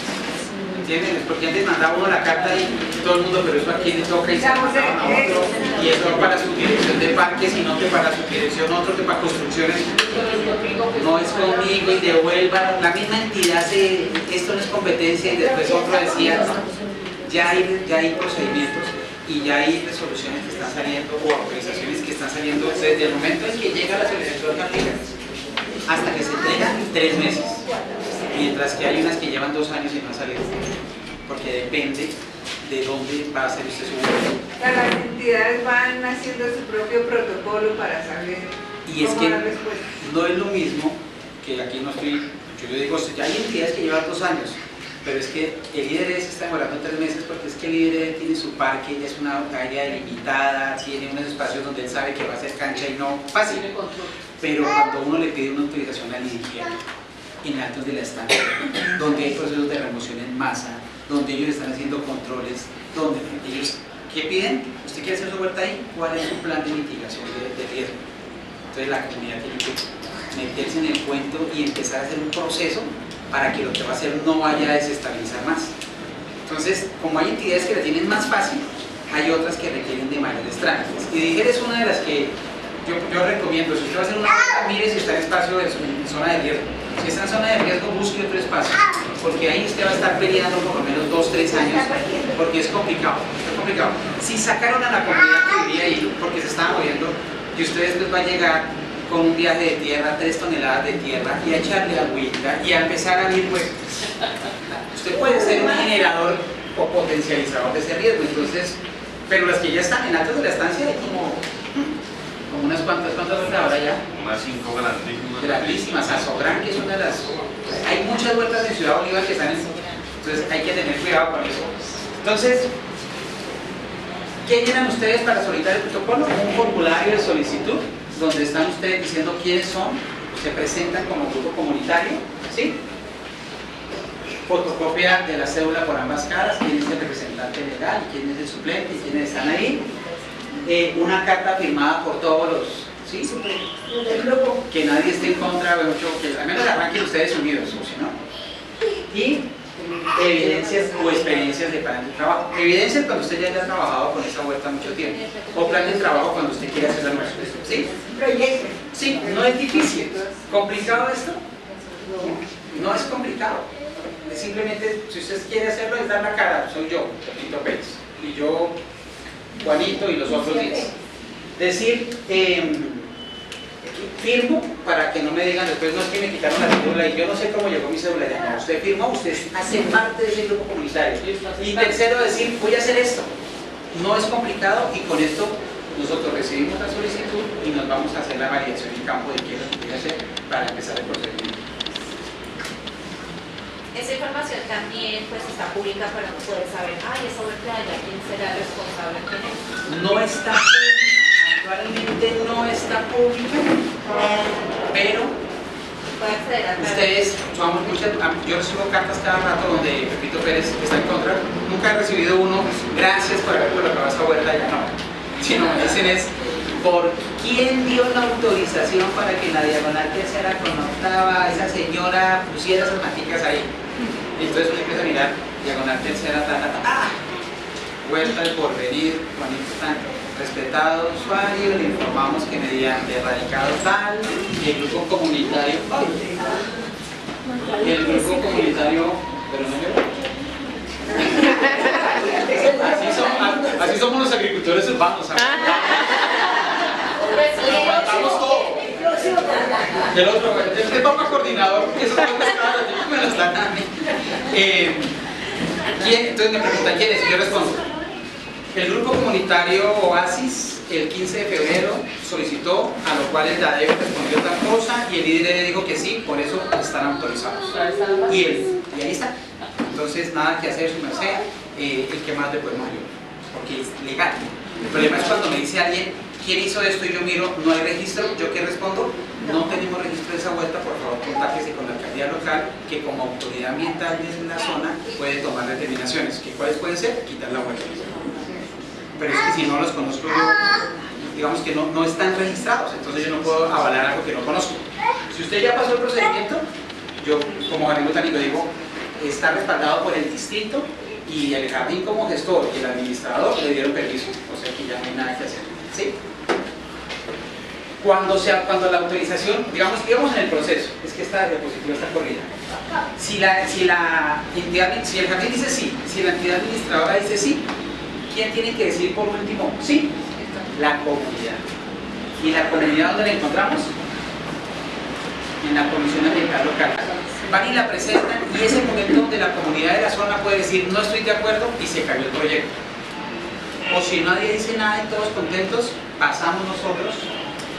¿Entienden? Porque antes mandaba uno la carta y todo el mundo, pero eso a quién le toca y se lo mandaban a otro, y eso para su dirección de parques y no que para su dirección otro, que para construcciones. No es conmigo y devuelva. La misma entidad esto no es competencia y después otro decía, no. Ya hay procedimientos y ya hay resoluciones que están saliendo o autorizaciones que están saliendo desde el momento en que llega la solicitud alcaldía hasta que se entrega 3 meses, mientras que hay unas que llevan 2 años y no han salido, porque depende de dónde va a ser usted su vuelta. Las entidades van haciendo su propio protocolo para saber cómo dar respuesta. No es lo mismo que aquí no estoy, yo digo, ya hay entidades que llevan 2 años, pero es que el IDRD se está demorando 3 meses porque es que el IDRD tiene su parque, ya es una área delimitada, tiene unos espacios donde él sabe que va a ser cancha y no fácil. Pero cuando uno le pide una autorización al IDGIA, en altos de la estancia, donde hay procesos de remoción en masa, donde ellos están haciendo controles, donde ellos, ¿qué piden? ¿Usted quiere hacer su vuelta ahí? ¿Cuál es su plan de mitigación de riesgo? Entonces la comunidad tiene que meterse en el cuento y empezar a hacer un proceso para que lo que va a hacer no vaya a desestabilizar más. Entonces, como hay entidades que la tienen más fácil, hay otras que requieren de mayores trámites. Y DIGER es una de las que yo recomiendo. Si usted va a hacer una vuelta, mire si está en espacio de zona de riesgo. Si está en zona de riesgo, busque otro espacio, porque ahí usted va a estar peleando por lo menos 2 o 3 años, porque es complicado. Si sacaron a la comunidad que vivía ahí, porque se estaba moviendo, y usted después va a llegar con un viaje de tierra, 3 toneladas de tierra, y a echarle agüita, y a empezar a abrir huecos. Usted puede ser un generador o potencializador de ese riesgo, entonces, pero las que ya están en altos de la estancia, hay como unas cuantas ahora ya. Unas 5 grandísimas. Grandísimas, Azográn, que es una de las. Hay muchas vueltas en Ciudad Bolívar que están en. Entonces hay que tener cuidado con eso. Entonces, ¿qué llenan ustedes para solicitar el protocolo? Un formulario de solicitud, donde están ustedes diciendo quiénes son, se presentan como grupo comunitario, ¿sí? Fotocopia de la cédula por ambas caras, quién es el representante legal, quién es el suplente y quiénes están ahí. Una carta firmada por todos los, ¿sí? Que nadie esté en contra, que al menos arranquen ustedes unidos, o si no. Y evidencias o experiencias de plan de trabajo. Evidencias cuando usted ya haya trabajado con esa vuelta mucho tiempo. O plan de trabajo cuando usted quiera hacer algo. ¿Sí? Sí, no es difícil. ¿Complicado esto? No es complicado. Simplemente, si usted quiere hacerlo, es dar la cara. Soy yo, Pepito Pérez. Y yo, Juanito y los otros 10. Decir, firmo para que no me digan después, no es que me quitaron la cédula y yo no sé cómo llegó mi cédula. No, usted firmó, usted hace parte de ese grupo comunitario. Y tercero, decir, voy a hacer esto. No es complicado y con esto nosotros recibimos la solicitud y nos vamos a hacer la validación en campo de qué es lo que quiere hacer para empezar el procedimiento. Esa información también pues está pública para uno poder saber, ay, esa huerta de allá, ¿quién será el responsable? ¿Quién es? No está pública, actualmente no está pública, pero Puede acceder a ustedes, yo recibo cartas cada rato donde Pepito Pérez está en contra. Nunca he recibido uno, gracias por haber colocado esta huerta allá, no. Sino me dicen es, ¿por quién dio la autorización para que en la diagonal tercera con octava esa señora pusiera esas maticas ahí? Entonces uno empieza a mirar, diagonal tercera, Huerta del Porvenir, Juanito tan respetado usuario, le informamos que mediante radicado tal, y el grupo comunitario, pero no así somos los agricultores urbanos, ¿sabes? Nos aguantamos todo. El otro, el papá coordinador, porque eso no me lo están dando. Entonces me preguntan quién es, y yo respondo. El grupo comunitario Oasis, el 15 de febrero, solicitó, a lo cual el DADEV respondió otra cosa y el líder dijo que sí, por eso están autorizados. Y ahí está. Entonces, nada que hacer, su merced, el que más le podemos ayudar, porque es legal. El problema es cuando me dice alguien, ¿quién hizo esto? Y yo miro, no hay registro, ¿yo qué respondo? No tenemos registro de esa vuelta, por favor, contáctese con la alcaldía local, que como autoridad ambiental desde la zona puede tomar determinaciones. ¿Que ¿Cuáles pueden ser? Quitar la vuelta. Pero es que si no los conozco yo, digamos que no están registrados, entonces yo no puedo avalar algo que no conozco. Si usted ya pasó el procedimiento, yo como jardín botánico digo, está respaldado por el distrito y el jardín como gestor y el administrador le dieron permiso, o sea que ya no hay nada que hacer. ¿Sí? Cuando la autorización, digamos en el proceso, es que esta diapositiva está corrida. Si el jardín dice sí, si la entidad administradora dice sí, ¿quién tiene que decir por último sí? La comunidad. ¿Y la comunidad dónde la encontramos? En la Comisión Ambiental Local. Van y la presentan y es el momento donde la comunidad de la zona puede decir no estoy de acuerdo y se cayó el proyecto. O si nadie dice nada y todos contentos, pasamos nosotros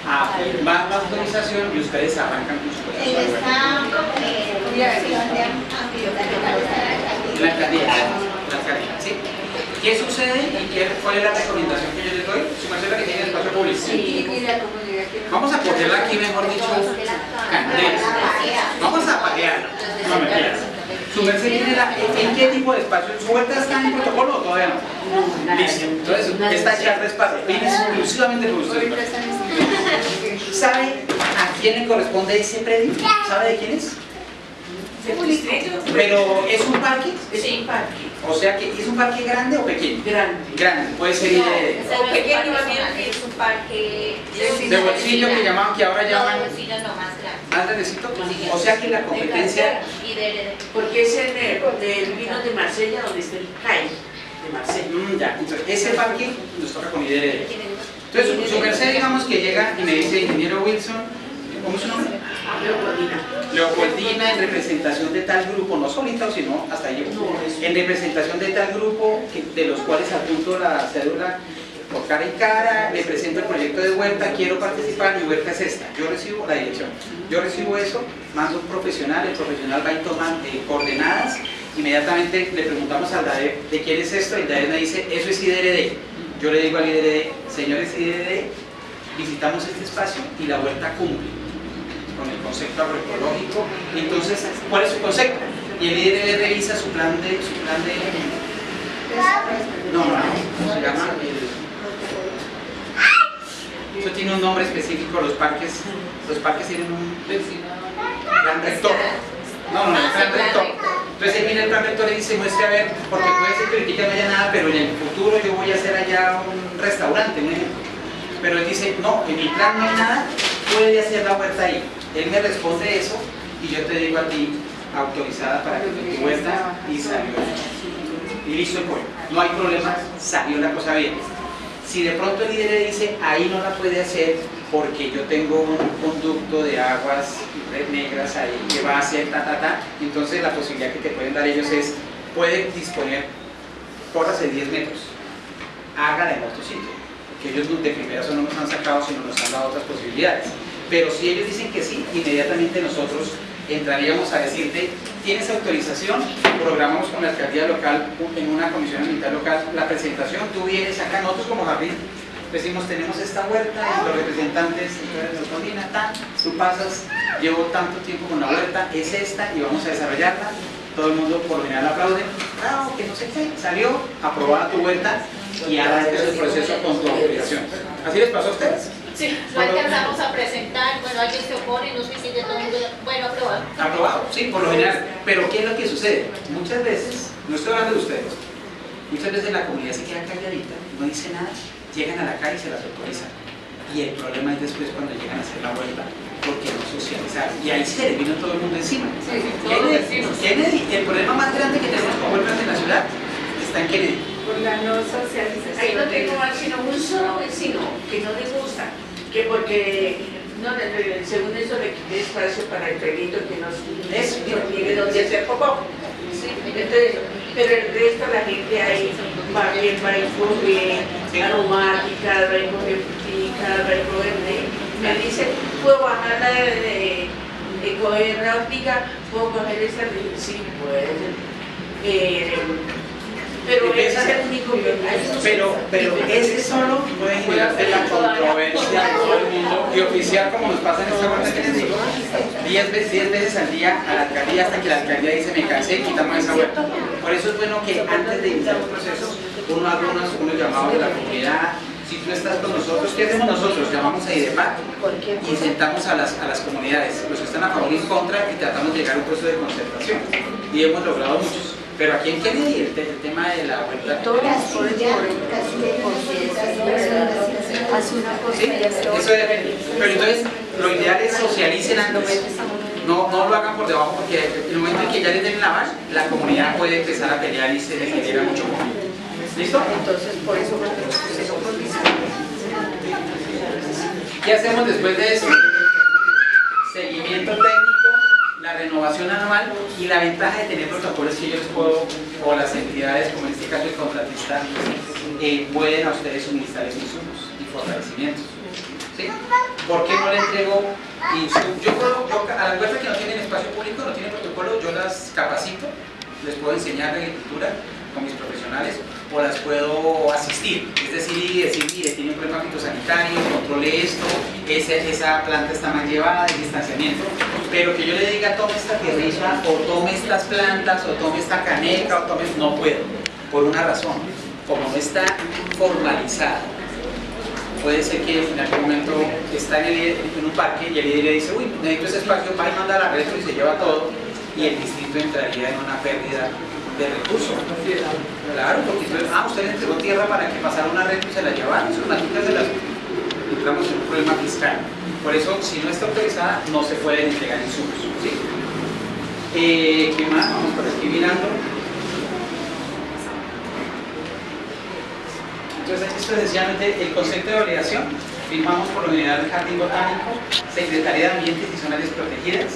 a firmar la autorización y ustedes arrancan con su proceso de huerta. La alcaldía, ¿sí? ¿Qué sucede y cuál es la recomendación que yo les doy? Su merced la que tiene el espacio público. Sí, y la comunidad que vamos a ponerla aquí, mejor dicho, candela. Vamos a parearla. No me quieras. Su merced tiene ¿en qué tipo de espacio? ¿Su huerta está en protocolo o todavía no? Listo. Entonces, esta charla es para exclusivamente por ustedes. ¿Sabe a quién le corresponde ese predio? ¿Sabe de quién es? Pero ¿es un parque? es un parque. O sea que ¿es un parque grande o pequeño? Grande. Puede ser pequeño, es un parque de bolsillo que llamaban, que ahora llaman no, bolsillo no, más grande. más grandecito. O sea que la competencia Y de Porque es el vino de Marsella donde está el CAI de Marsella. ya, entonces ese parque nos toca con IDRD. Entonces su merced digamos que llega y me dice, ingeniero Wilson, ¿cómo es su nombre? Leopoldina, en representación de tal grupo, no solita, sino hasta ahí llevo, en representación de tal grupo, de los cuales adjunto la cédula por cara y cara, le presento el proyecto de huerta, quiero participar, mi huerta es esta, yo recibo la dirección, yo recibo eso, mando un profesional, el profesional va y toma coordenadas, inmediatamente le preguntamos al DADEV de quién es esto, y el DADEV me dice, eso es IDRD, yo le digo al IDRD, señores IDRD, visitamos este espacio y la huerta cumple con el concepto agroecológico. Entonces, ¿cuál es su concepto? Y el IDRD revisa su plan de no, se llama eso tiene un nombre específico. Los parques tienen un plan rector. No, plan rector. Entonces él viene el plan rector y dice, muestre a ver, porque puede ser que ahorita no haya nada, pero en el futuro yo voy a hacer allá un restaurante, un ejemplo. Pero él dice, no, en mi plan no hay nada, puede hacer la huerta ahí. Él me responde eso y yo te digo a ti, autorizada para que tu huerta, y salió. Y listo el pollo. No hay problema, salió la cosa bien. Si de pronto el líder dice, ahí no la puede hacer porque yo tengo un conducto de aguas negras ahí que va a hacer entonces la posibilidad que te pueden dar ellos es, puede disponer, córrase 10 metros, hágala en otro sitio. Que ellos de primera no nos han sacado, sino nos han dado otras posibilidades. Pero si ellos dicen que sí, inmediatamente nosotros entraríamos a decirte, ¿tienes autorización? Programamos con la alcaldía local, en una comisión ambiental local, la presentación, tú vienes acá, nosotros como jardín, decimos, tenemos esta huerta y los representantes, entonces nos coordinan, tú pasas, llevo tanto tiempo con la huerta, es esta y vamos a desarrollarla, todo el mundo por lo general aplaude, claro, que no sé qué, salió, aprobada tu huerta y ahora es el proceso con tu autorización. ¿Así les pasó a ustedes? Sí, lo alcanzamos a presentar, bueno, alguien se opone, no sé si de todo el mundo, bueno, aprobado. Aprobado, sí, por lo general. Pero ¿qué es lo que sucede? Muchas veces, no estoy hablando de ustedes, muchas veces la comunidad se queda calladita, no dice nada, llegan a la calle y se las autorizan. Y el problema es después cuando llegan a hacer la vuelta, porque no socializaron. Y ahí se les vino todo el mundo encima. Kennedy, el problema más grande que tenemos con vueltas en la ciudad está en Kennedy. Por la no socialización. Ahí no tengo mal sino un solo vecino que no le gusta, que porque según eso le quité espacio para el perrito que no tiene donde hacer popó. Entonces, pero el resto de la gente ahí va y coge aromáticas, va y coge fruticas, va y coge. Me dice, ¿puedo bajarla de coger náutica? ¿Puedo coger esta? Sí, puede. Pero ese es el único que pero ese solo puede generarte la controversia de todo el mundo y oficial, como nos pasa en esta vuelta que les digo, 10 veces al día a la alcaldía hasta que la alcaldía dice me cansé y quitamos esa vuelta. Por eso es bueno que antes de iniciar el proceso uno haga unos llamados de la comunidad. Si tú estás con nosotros, ¿qué hacemos nosotros? Llamamos a IDEPAC y sentamos a las comunidades, los que están a favor y en contra, y tratamos de llegar a un proceso de concertación. Y hemos logrado muchos. Pero aquí en Kennedy el tema de la vuelta... Sí, eso depende. Pero entonces, lo ideal es socialicen antes. No lo hagan por debajo, porque en el momento en que ya les den la aval, la comunidad puede empezar a pelear y se les genera mucho conflicto. ¿Listo? Entonces, por eso se lo condicionan. ¿Qué hacemos después de eso? Seguimiento técnico, la renovación anual y la ventaja de tener protocolos que yo les puedo, o las entidades, como en este caso el contratista, pueden a ustedes suministrar insumos y fortalecimientos. ¿Sí? ¿Por qué no le entrego insumos? A las huertas que no tienen espacio público, no tienen protocolo, yo las capacito, les puedo enseñar agricultura con mis profesionales, o las puedo asistir, es decir, mire, tiene un problema fitosanitario, controle esto, esa planta está mal llevada, el distanciamiento, pero que yo le diga tome esta tierrita, o tome estas plantas, o tome esta caneca, o tome, no puedo, por una razón, como no está formalizado. Puede ser que en algún momento está en un parque y el líder le dice, uy, necesito ese espacio, va y manda la retro y se lleva todo, y el distrito entraría en una pérdida de recursos. Claro, porque entonces, usted le entregó tierra para que pasara una red y se la llevaron, son las quintas de las... entramos en un problema fiscal. Por eso, si no está autorizada, no se pueden entregar insumos. ¿Sí? ¿Qué más? Vamos por aquí mirando. Entonces, esto es sencillamente el concepto de validación. Firmamos por lo general el Jardín Botánico, Secretaría de Ambientes y Zonas Desprotegidas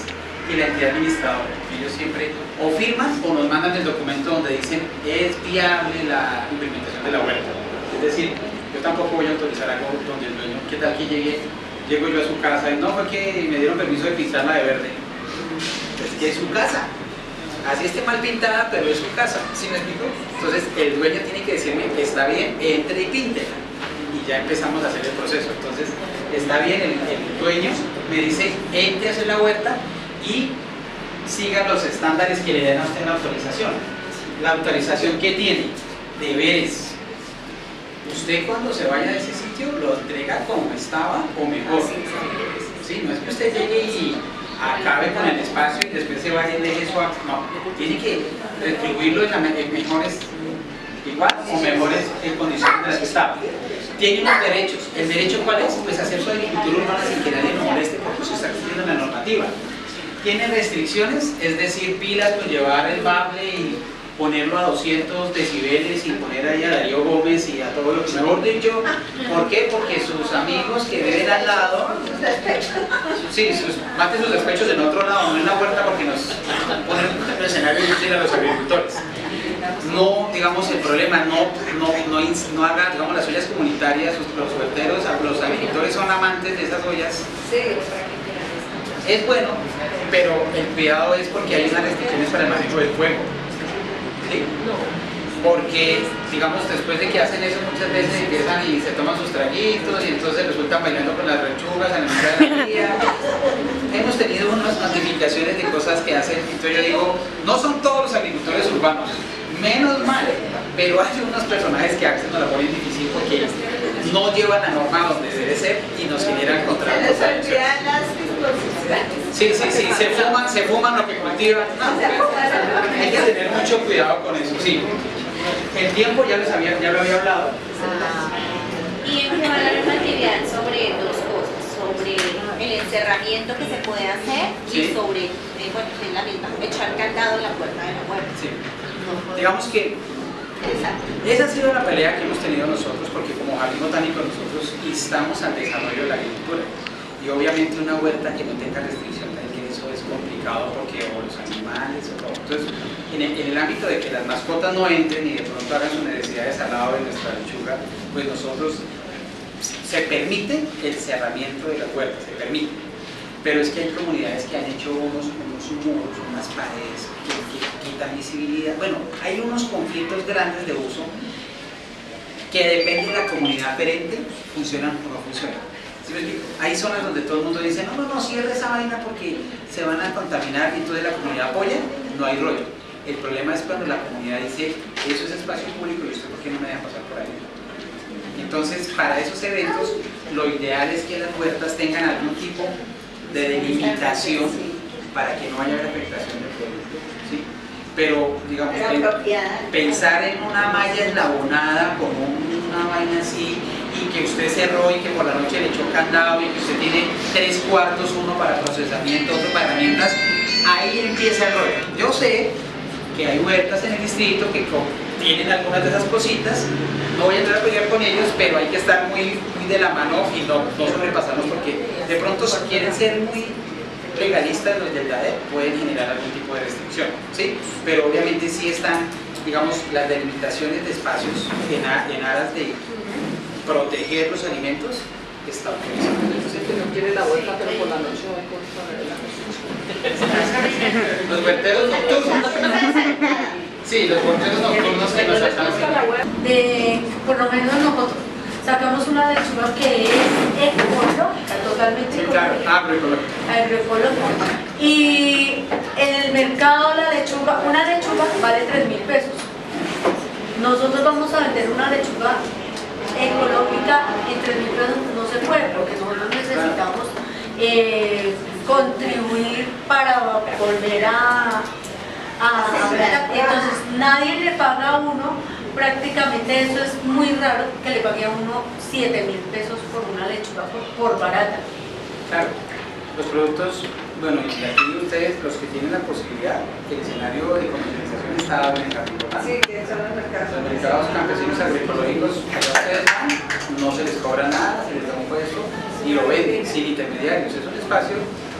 y la entidad administradora. Ellos siempre o firman o nos mandan el documento donde dicen es viable la implementación de la huerta. Es decir, yo tampoco voy a autorizar algo donde el dueño, ¿qué tal que llego yo a su casa y no, fue que me dieron permiso de pintarla de verde? Es que es su casa. Así esté mal pintada, pero es su casa. ¿Sí me explico? Entonces el dueño tiene que decirme, está bien, entre y píntela. Y ya empezamos a hacer el proceso. Entonces, está bien, el dueño me dice, entre a hacer la huerta y siga los estándares que le den a usted la autorización. La autorización que tiene, deberes. Usted cuando se vaya de ese sitio lo entrega como estaba o mejor. ¿Sí? No es que usted llegue y acabe con el espacio y después se vaya y deje eso. No, tiene que retribuirlo en mejores, igual o mejores condiciones de las que estaba. Tiene unos derechos. ¿El derecho cuál es? Pues hacer su agricultura urbana sin que nadie lo moleste porque se está cumpliendo la normativa. Tiene restricciones, es decir, pilas con llevar el bable y ponerlo a 200 decibeles y poner ahí a Darío Gómez y a todo lo que mejor dicho. ¿Por qué? Porque sus amigos que viven al lado, sí, maten sus despechos en otro lado, no en la huerta, porque nos ponen un escenario difícil a los agricultores. No, digamos, el problema, no haga, digamos, las ollas comunitarias, los huerteros, los agricultores son amantes de esas ollas. Sí. Es bueno, pero el cuidado es porque hay unas restricciones para el manejo del fuego. ¿Sí? Porque, digamos, después de que hacen eso, muchas veces empiezan y se toman sus traguitos y entonces resultan bailando con las lechugas en la mitad de la vida. Hemos tenido unas notificaciones de cosas que hacen, entonces yo digo, no son todos los agricultores urbanos, menos mal, pero hay unos personajes que a veces nos la ponen difícil porque no llevan la norma donde debe ser y nos generan contratos. Sí, se fuman lo que cultivan. No, hay que tener mucho cuidado con eso, sí. El tiempo ya lo había hablado. Y en que hablar una actividad sobre dos cosas, sobre el encerramiento que se puede hacer y sobre, bueno, es la misma, echar candado en la puerta de la huerta. Sí. Digamos que esa ha sido la pelea que hemos tenido nosotros, porque como jardín botánico nosotros instamos al desarrollo de la agricultura. Y obviamente una huerta que no tenga restricción de ingreso es complicado porque o los animales o todo. Entonces, en el ámbito de que las mascotas no entren y de pronto hagan sus necesidades al lado de nuestra lechuga, pues nosotros se permite el cerramiento de la huerta, se permite. Pero es que hay comunidades que han hecho unos muros, unas paredes que quitan visibilidad. Bueno, hay unos conflictos grandes de uso que depende de la comunidad perenne, funcionan o no funcionan. ¿Sí me explico? Hay zonas donde todo el mundo dice, no, cierre esa vaina porque se van a contaminar y entonces la comunidad apoya, no hay rollo. El problema es cuando la comunidad dice, eso es espacio público y usted por qué no me deja pasar por ahí. Entonces, para esos eventos, lo ideal es que las huertas tengan algún tipo de delimitación para que no haya afectación del producto, ¿sí? Pero, digamos, pensar en una malla eslabonada con una vaina así y que usted cerró y que por la noche le echó candado y que usted tiene 3/4, uno para procesamiento, otro para herramientas, ahí empieza el rollo. Yo sé que hay huertas en el distrito que tienen algunas de esas cositas, no voy a entrar a pelear con ellos, pero hay que estar muy de la mano y no sobrepasarnos porque de pronto si quieren ser muy legalistas los del DAER pueden generar algún tipo de restricción, ¿sí? Pero obviamente sí están, digamos, las delimitaciones de espacios en aras de proteger los alimentos está autorizado. No quiere la vuelta, pero por la noche va a cortar. Los huerteros nocturnos. Sí, los huerteros nocturnos que nos alcanzan. Por lo menos nosotros sacamos una lechuga que es ecológica, totalmente ecológica. Agroecológica. Y en el mercado una lechuga vale 3.000 pesos. Nosotros vamos a vender una lechuga ecológica en 3.000 pesos, no se puede, porque nosotros necesitamos contribuir para volver a entonces nadie le paga a uno, prácticamente eso es muy raro que le pague a uno 7.000 pesos por una lechuga por barata. Claro, los productos, bueno, y aquí ustedes, los que tienen la posibilidad, el escenario de comercialización está en el jardín botánico. Sí, que son los mercados. Los mercados campesinos agroecológicos, allá ustedes van, no se les cobra nada, se les da un puesto y lo venden sin intermediarios. Es un espacio,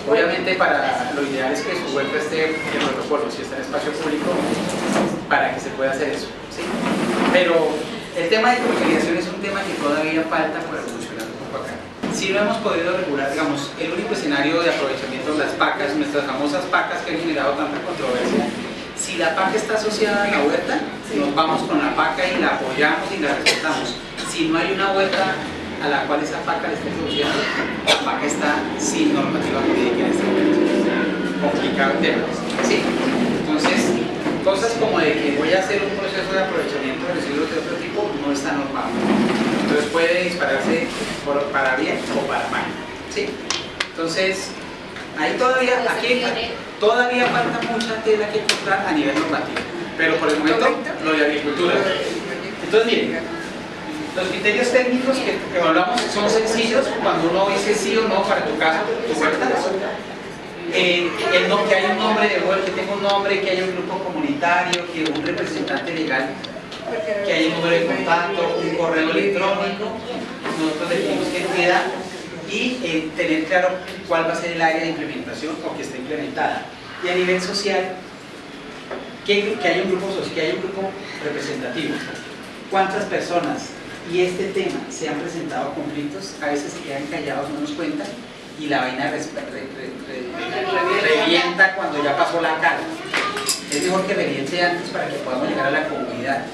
obviamente lo ideal es que su huerta esté en protocolo, si está en espacio público, para que se pueda hacer eso, ¿sí? Pero el tema de comercialización es un tema que todavía falta por evolucionar un poco acá. Si no hemos podido regular, digamos, el único escenario de aprovechamiento de las pacas, nuestras famosas pacas que han generado tanta controversia. Si la paca está asociada a la huerta, nos vamos con la paca y la apoyamos y la respetamos. Si no hay una huerta a la cual esa paca le esté produciendo, la paca está sin normativa jurídica en este momento. Complicado el tema, ¿sí? Entonces, cosas como de que voy a hacer un proceso de aprovechamiento de residuos de otro tipo no está normado. Entonces puede dispararse para bien o para mal, ¿sí? Entonces, ahí todavía falta mucha tela que cortar a nivel normativo, pero por el momento lo de agricultura. Entonces miren, los criterios técnicos que hablamos son sencillos cuando uno dice sí o no para tu caso, tu huerta. Que haya un nombre de huerta, que tenga un nombre, que haya un grupo comunitario, que un representante legal, que haya un número de contacto, un correo electrónico, nosotros definimos qué queda y tener claro cuál va a ser el área de implementación o que esté implementada. Y a nivel social, que haya un grupo representativo. ¿Cuántas personas y este tema se han presentado conflictos? A veces se quedan callados, no nos cuentan, y la vaina revienta cuando ya pasó la calma. Es mejor que reviente antes para que podamos llegar a la comunidad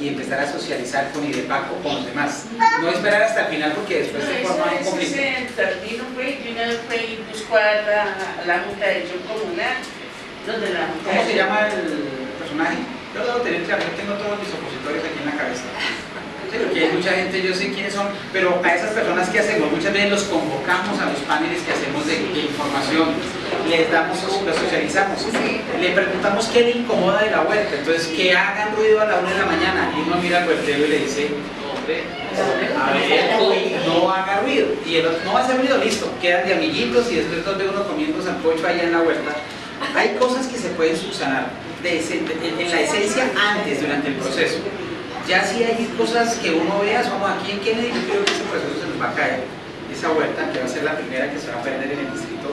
y empezar a socializar con IDEPAC o con los demás. No esperar hasta el final porque después se forma un conflicto. Se terminó, y una vez fue y buscó a la Junta de Acción Comunal, donde la Junta. ¿Cómo se llama el personaje? Yo debo tener claro, yo tengo todos mis opositores aquí en la cabeza. Sí, porque hay mucha gente, yo sé quiénes son, pero a esas personas que hacemos, muchas veces los convocamos a los paneles que hacemos de información, les damos, los socializamos, le preguntamos qué le incomoda de la huerta, entonces que hagan ruido a la 1 de la mañana, y uno mira al huertero y le dice, a ver, no haga ruido, y el otro, no va a hacer ruido, listo, quedan de amiguitos y después los ve uno comiendo sancocho allá en la huerta. Hay cosas que se pueden subsanar en la esencia antes, durante el proceso. Ya si hay cosas que uno vea, somos aquí en Kennedy, yo creo que ese proceso se nos va a caer. Esa huerta que va a ser la primera que se va a perder en el distrito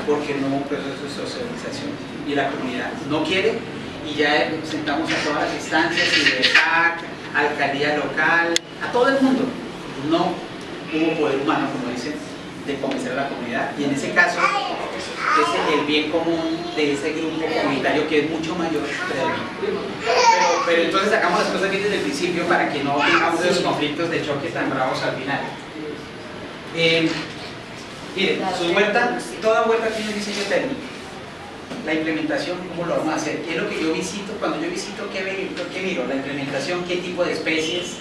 porque no hubo un proceso de socialización y la comunidad no quiere, y ya sentamos a todas las instancias, IDEPAC, alcaldía local, a todo el mundo. No hubo poder humano, como dicen, de convencer a la comunidad, y en ese caso es el bien común de ese grupo comunitario que es mucho mayor que el bien. Pero entonces sacamos las cosas bien desde el principio para que no tengamos esos conflictos de choque tan bravos al final. Miren, su huerta, toda huerta tiene un diseño técnico. La implementación, ¿cómo lo vamos a hacer? ¿Qué es lo que yo visito? Cuando yo visito, ¿qué miro? La implementación, qué tipo de especies,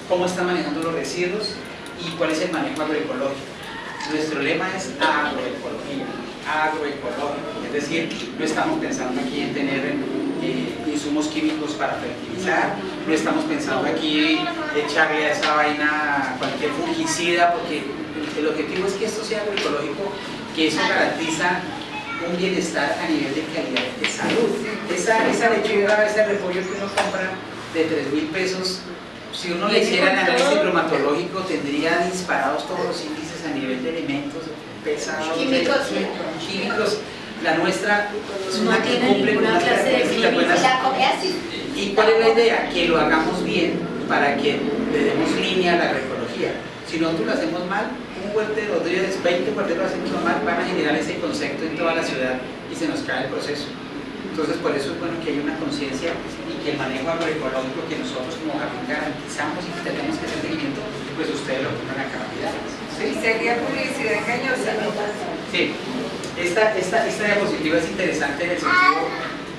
cómo están manejando los residuos y cuál es el manejo agroecológico. Nuestro lema es agroecología, agroecológico, es decir, no estamos pensando aquí en tener insumos químicos para fertilizar, no estamos pensando aquí echarle a esa vaina cualquier fungicida, porque el objetivo es que esto sea agroecológico, que eso garantiza un bienestar a nivel de calidad de salud. Esa lechuga, ese repollo que uno compra de 3.000 pesos, si uno le hiciera el análisis bromatológico, tendría disparados todos los índices a nivel de elementos pesados, químicos. La nuestra es una que cumple con unas características buenas. ¿Y cuál es la idea? Que lo hagamos bien para que le demos línea a la agroecología. Si nosotros lo hacemos mal, un huertero, 20 huerteros lo hacemos mal, van a generar ese concepto en toda la ciudad y se nos cae el proceso. Entonces, por eso es bueno que haya una conciencia y que el manejo agroecológico que nosotros como jardín garantizamos y que tenemos que hacer seguimiento, pues ustedes lo pongan a capacidad. ¿Sí? ¿Sería publicidad engañosa? Sí. Esta diapositiva es interesante en el sentido,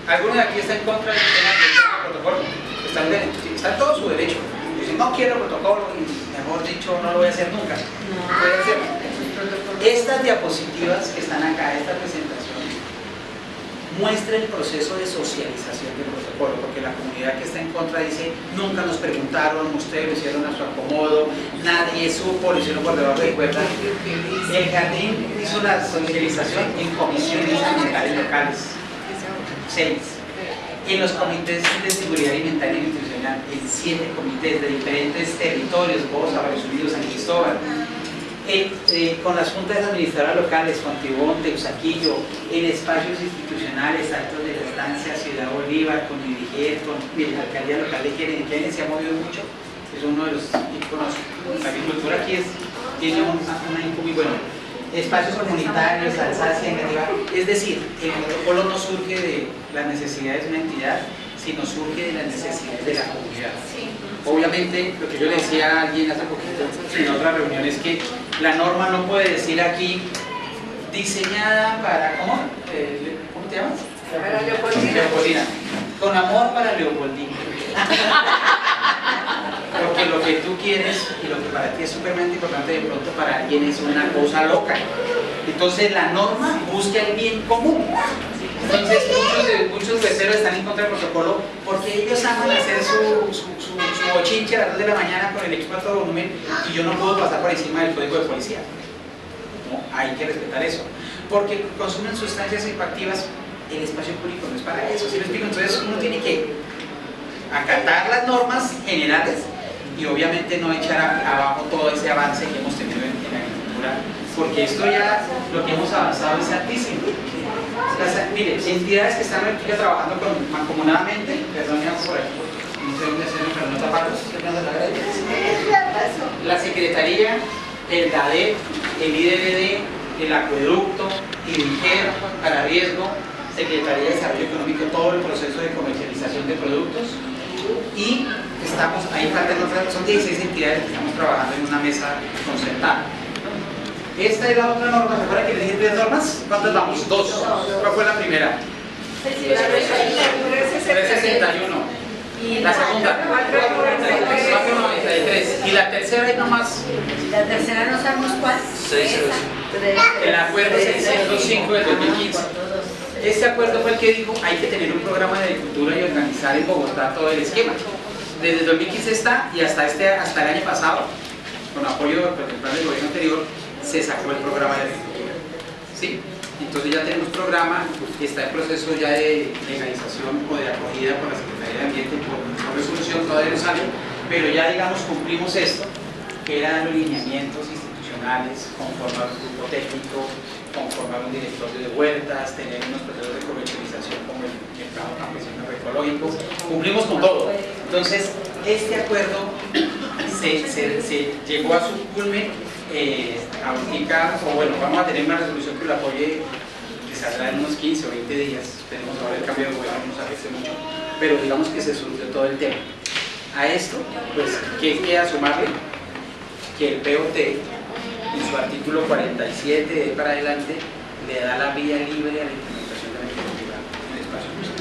¿alguno de aquí está en contra del tema del protocolo? Está en todo su derecho. Si no quiero protocolo, y mejor dicho, no lo voy a hacer nunca. Voy a hacer. Estas diapositivas que están acá, esta presentación, muestra el proceso de socialización del protocolo, porque la comunidad que está en contra dice, nunca nos preguntaron, ustedes lo hicieron a su acomodo, nadie supo, lo hicieron por debajo de cuerda. El jardín hizo la socialización en comisiones ambientales locales, 6. En los comités de seguridad alimentaria y nutricional, en 7 comités de diferentes territorios, Bosa, Barrios Unidos, San Cristóbal. Con las juntas administradoras locales, Fontibón, Teusaquillo, en espacios institucionales, actos de la estancia, Ciudad Bolívar, con Idiger, con la alcaldía local de Kennedy se ha movido mucho, es uno de los íconos. La agricultura aquí tiene un ícono muy bueno. Espacios comunitarios, Alsacia, Engativá. Es decir, el protocolo no surge de las necesidades de una entidad, sino surge de las necesidades de la comunidad. Obviamente, lo que yo le decía a alguien hace poquito en otra reunión es que la norma no puede decir aquí diseñada para, ¿cómo te llamas? Para Leopoldina. Leopoldina. Con amor para Leopoldina. Porque lo que tú quieres y lo que para ti es supremamente importante, de pronto para alguien es una cosa loca. Entonces la norma busca el bien común. Entonces muchos huerteros están en contra del protocolo porque ellos aman hacer su bochinche a las 2 de la mañana con el equipo a todo volumen y yo no puedo pasar por encima del código de policía. No, hay que respetar eso. Porque consumen sustancias psicoactivas, el espacio público no es para eso, ¿sí lo explico? Entonces uno tiene que acatar las normas generales y obviamente no echar abajo todo ese avance que hemos tenido en la agricultura, porque esto ya, lo que hemos avanzado es altísimo. Mire, entidades que están ahorita trabajando mancomunadamente, perdón, por aquí, no sé dónde se pero no taparlos, la Secretaría, el DADE, el IDBD, el acueducto, INDIGER, para riesgo, Secretaría de Desarrollo Económico, todo el proceso de comercialización de productos. Y estamos, ahí faltan otras, son 16 entidades que estamos trabajando en una mesa concertada. Esta es la otra norma, ¿se acuerdan que le dije 3 normas? ¿Cuántas vamos? 2. ¿Cuál fue la primera? 361. Y La segunda, 493. Y la tercera es nomás. la tercera no sabemos cuál. El acuerdo 605 del 2015. Este acuerdo fue el que dijo hay que tener un programa de agricultura y organizar en Bogotá todo el esquema. Desde el 2015 está y hasta el año pasado, con apoyo del plan del gobierno anterior, se sacó el programa de agricultura. ¿Sí? Entonces ya tenemos programa, está en proceso ya de legalización o de acogida por la Secretaría de Ambiente por resolución, todavía no sale, pero ya digamos cumplimos esto, que eran los lineamientos institucionales, conformar un grupo técnico, conformar un directorio de huertas, tener unos procesos de comercialización como el mercado campesino agroecológico, cumplimos con todo. Entonces este acuerdo se llegó a su culmen. Ahorita, o bueno, vamos a tener una resolución que lo apoye, que saldrá en unos 15 o 20 días. Tenemos ahora el cambio de gobierno, no nos afecte mucho, pero digamos que se soluciona todo el tema. A esto, pues, ¿qué queda sumarle? Que el POT, en su artículo 47 de ahí para adelante, le da la vía libre a la implementación de la agricultura en el espacio público.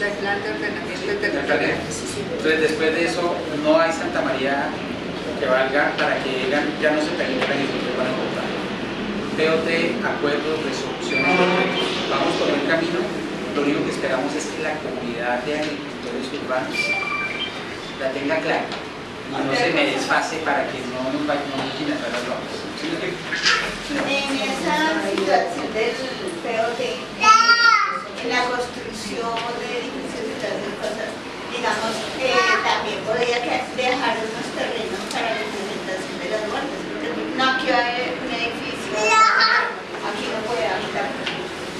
El plan de ordenamiento territorial. Entonces, después de eso, no hay Santa María que valga para que ya no se permita la agricultura para Bogotá. POT, acuerdos, resoluciones, vamos por el camino. Lo único que esperamos es que la comunidad de agricultores urbanos la tenga clara y no se me desfase para que no nos quiten atrás las lomas. En esa situación del POT, en la construcción de edificios y todas esas cosas, digamos que también podría dejar unos terrenos para la implementación de las huertas, porque no aquí va a haber un edificio, aquí no puede habitar.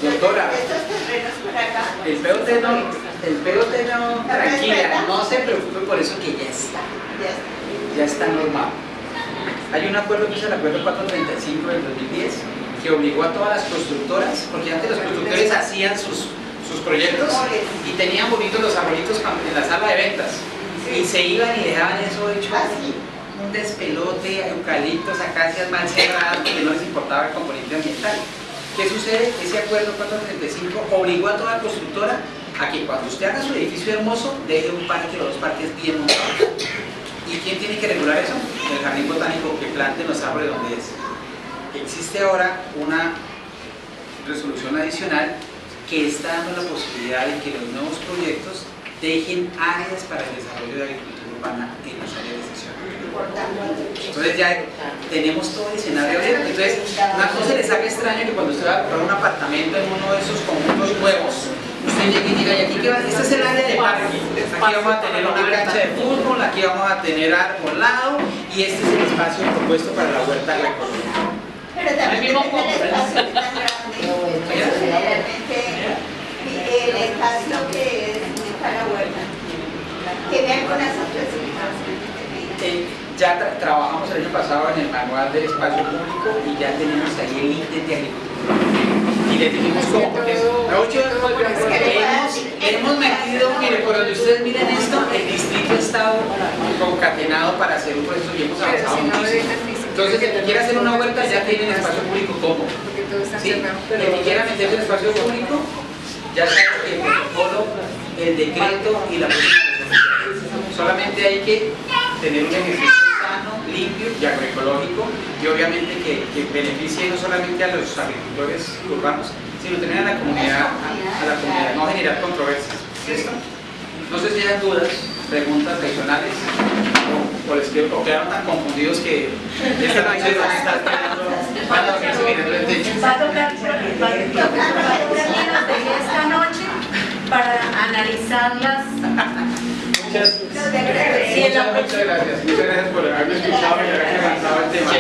Doctora, estos terrenos por acá. El POT no, tranquila, no se preocupe por eso que ya está normado. Hay un acuerdo que es el acuerdo 435 del 2010 que obligó a todas las constructoras, porque antes los constructores hacían sus proyectos y tenían bonitos los arbolitos en la sala de ventas y se iban y dejaban eso hecho un despelote, eucaliptos, acacias mal cerradas porque no les importaba el componente ambiental. ¿Qué sucede? Ese acuerdo 435 obligó a toda constructora a que cuando usted haga su edificio hermoso deje un parque o 2 parques bien montados. ¿Y quién tiene que regular eso? El jardín botánico que plante los árboles donde es. Existe ahora una resolución adicional que está dando la posibilidad de que los nuevos proyectos dejen áreas para el desarrollo de agricultura urbana en las áreas de sección. Entonces ya tenemos todo el escenario abierto. Entonces, una cosa les haga extraña que cuando usted va a comprar un apartamento en uno de esos conjuntos nuevos, usted llegue y diga, ¿y aquí qué va? Este es el área de parque. Aquí vamos a tener una cancha de fútbol, aquí vamos a tener arbolado y este es el espacio propuesto para la huerta agroecológica. Pero también depende del espacio que tan grande, generalmente el espacio que es para la huerta. ¿Tiene algunas otras indicaciones? Ya trabajamos el año pasado en el manual del espacio público y ya tenemos ahí el ítem de agricultura. Y le dijimos cómo, porque hemos metido, mire, por donde ustedes miren esto, el distrito ha estado concatenado para hacer un proceso y hemos avanzado muchísimo. Entonces, el que quiera hacer una huerta ya tiene el espacio público como. ¿Sí? El que quiera meterse en el espacio público ya sabe que el protocolo, el decreto y la próxima resolución. Solamente hay que tener un ejercicio sano, limpio y agroecológico y obviamente que beneficie no solamente a los agricultores urbanos, sino también a la comunidad, no generar controversias. ¿Listo? No sé si hay dudas, preguntas adicionales o les quedo, o quedaron tan confundidos que esta noche van a estar van a dormirse mirando el techo. Va a tocar esta noche para analizarlas. Muchas gracias por haberme escuchado y haber avanzado el tema.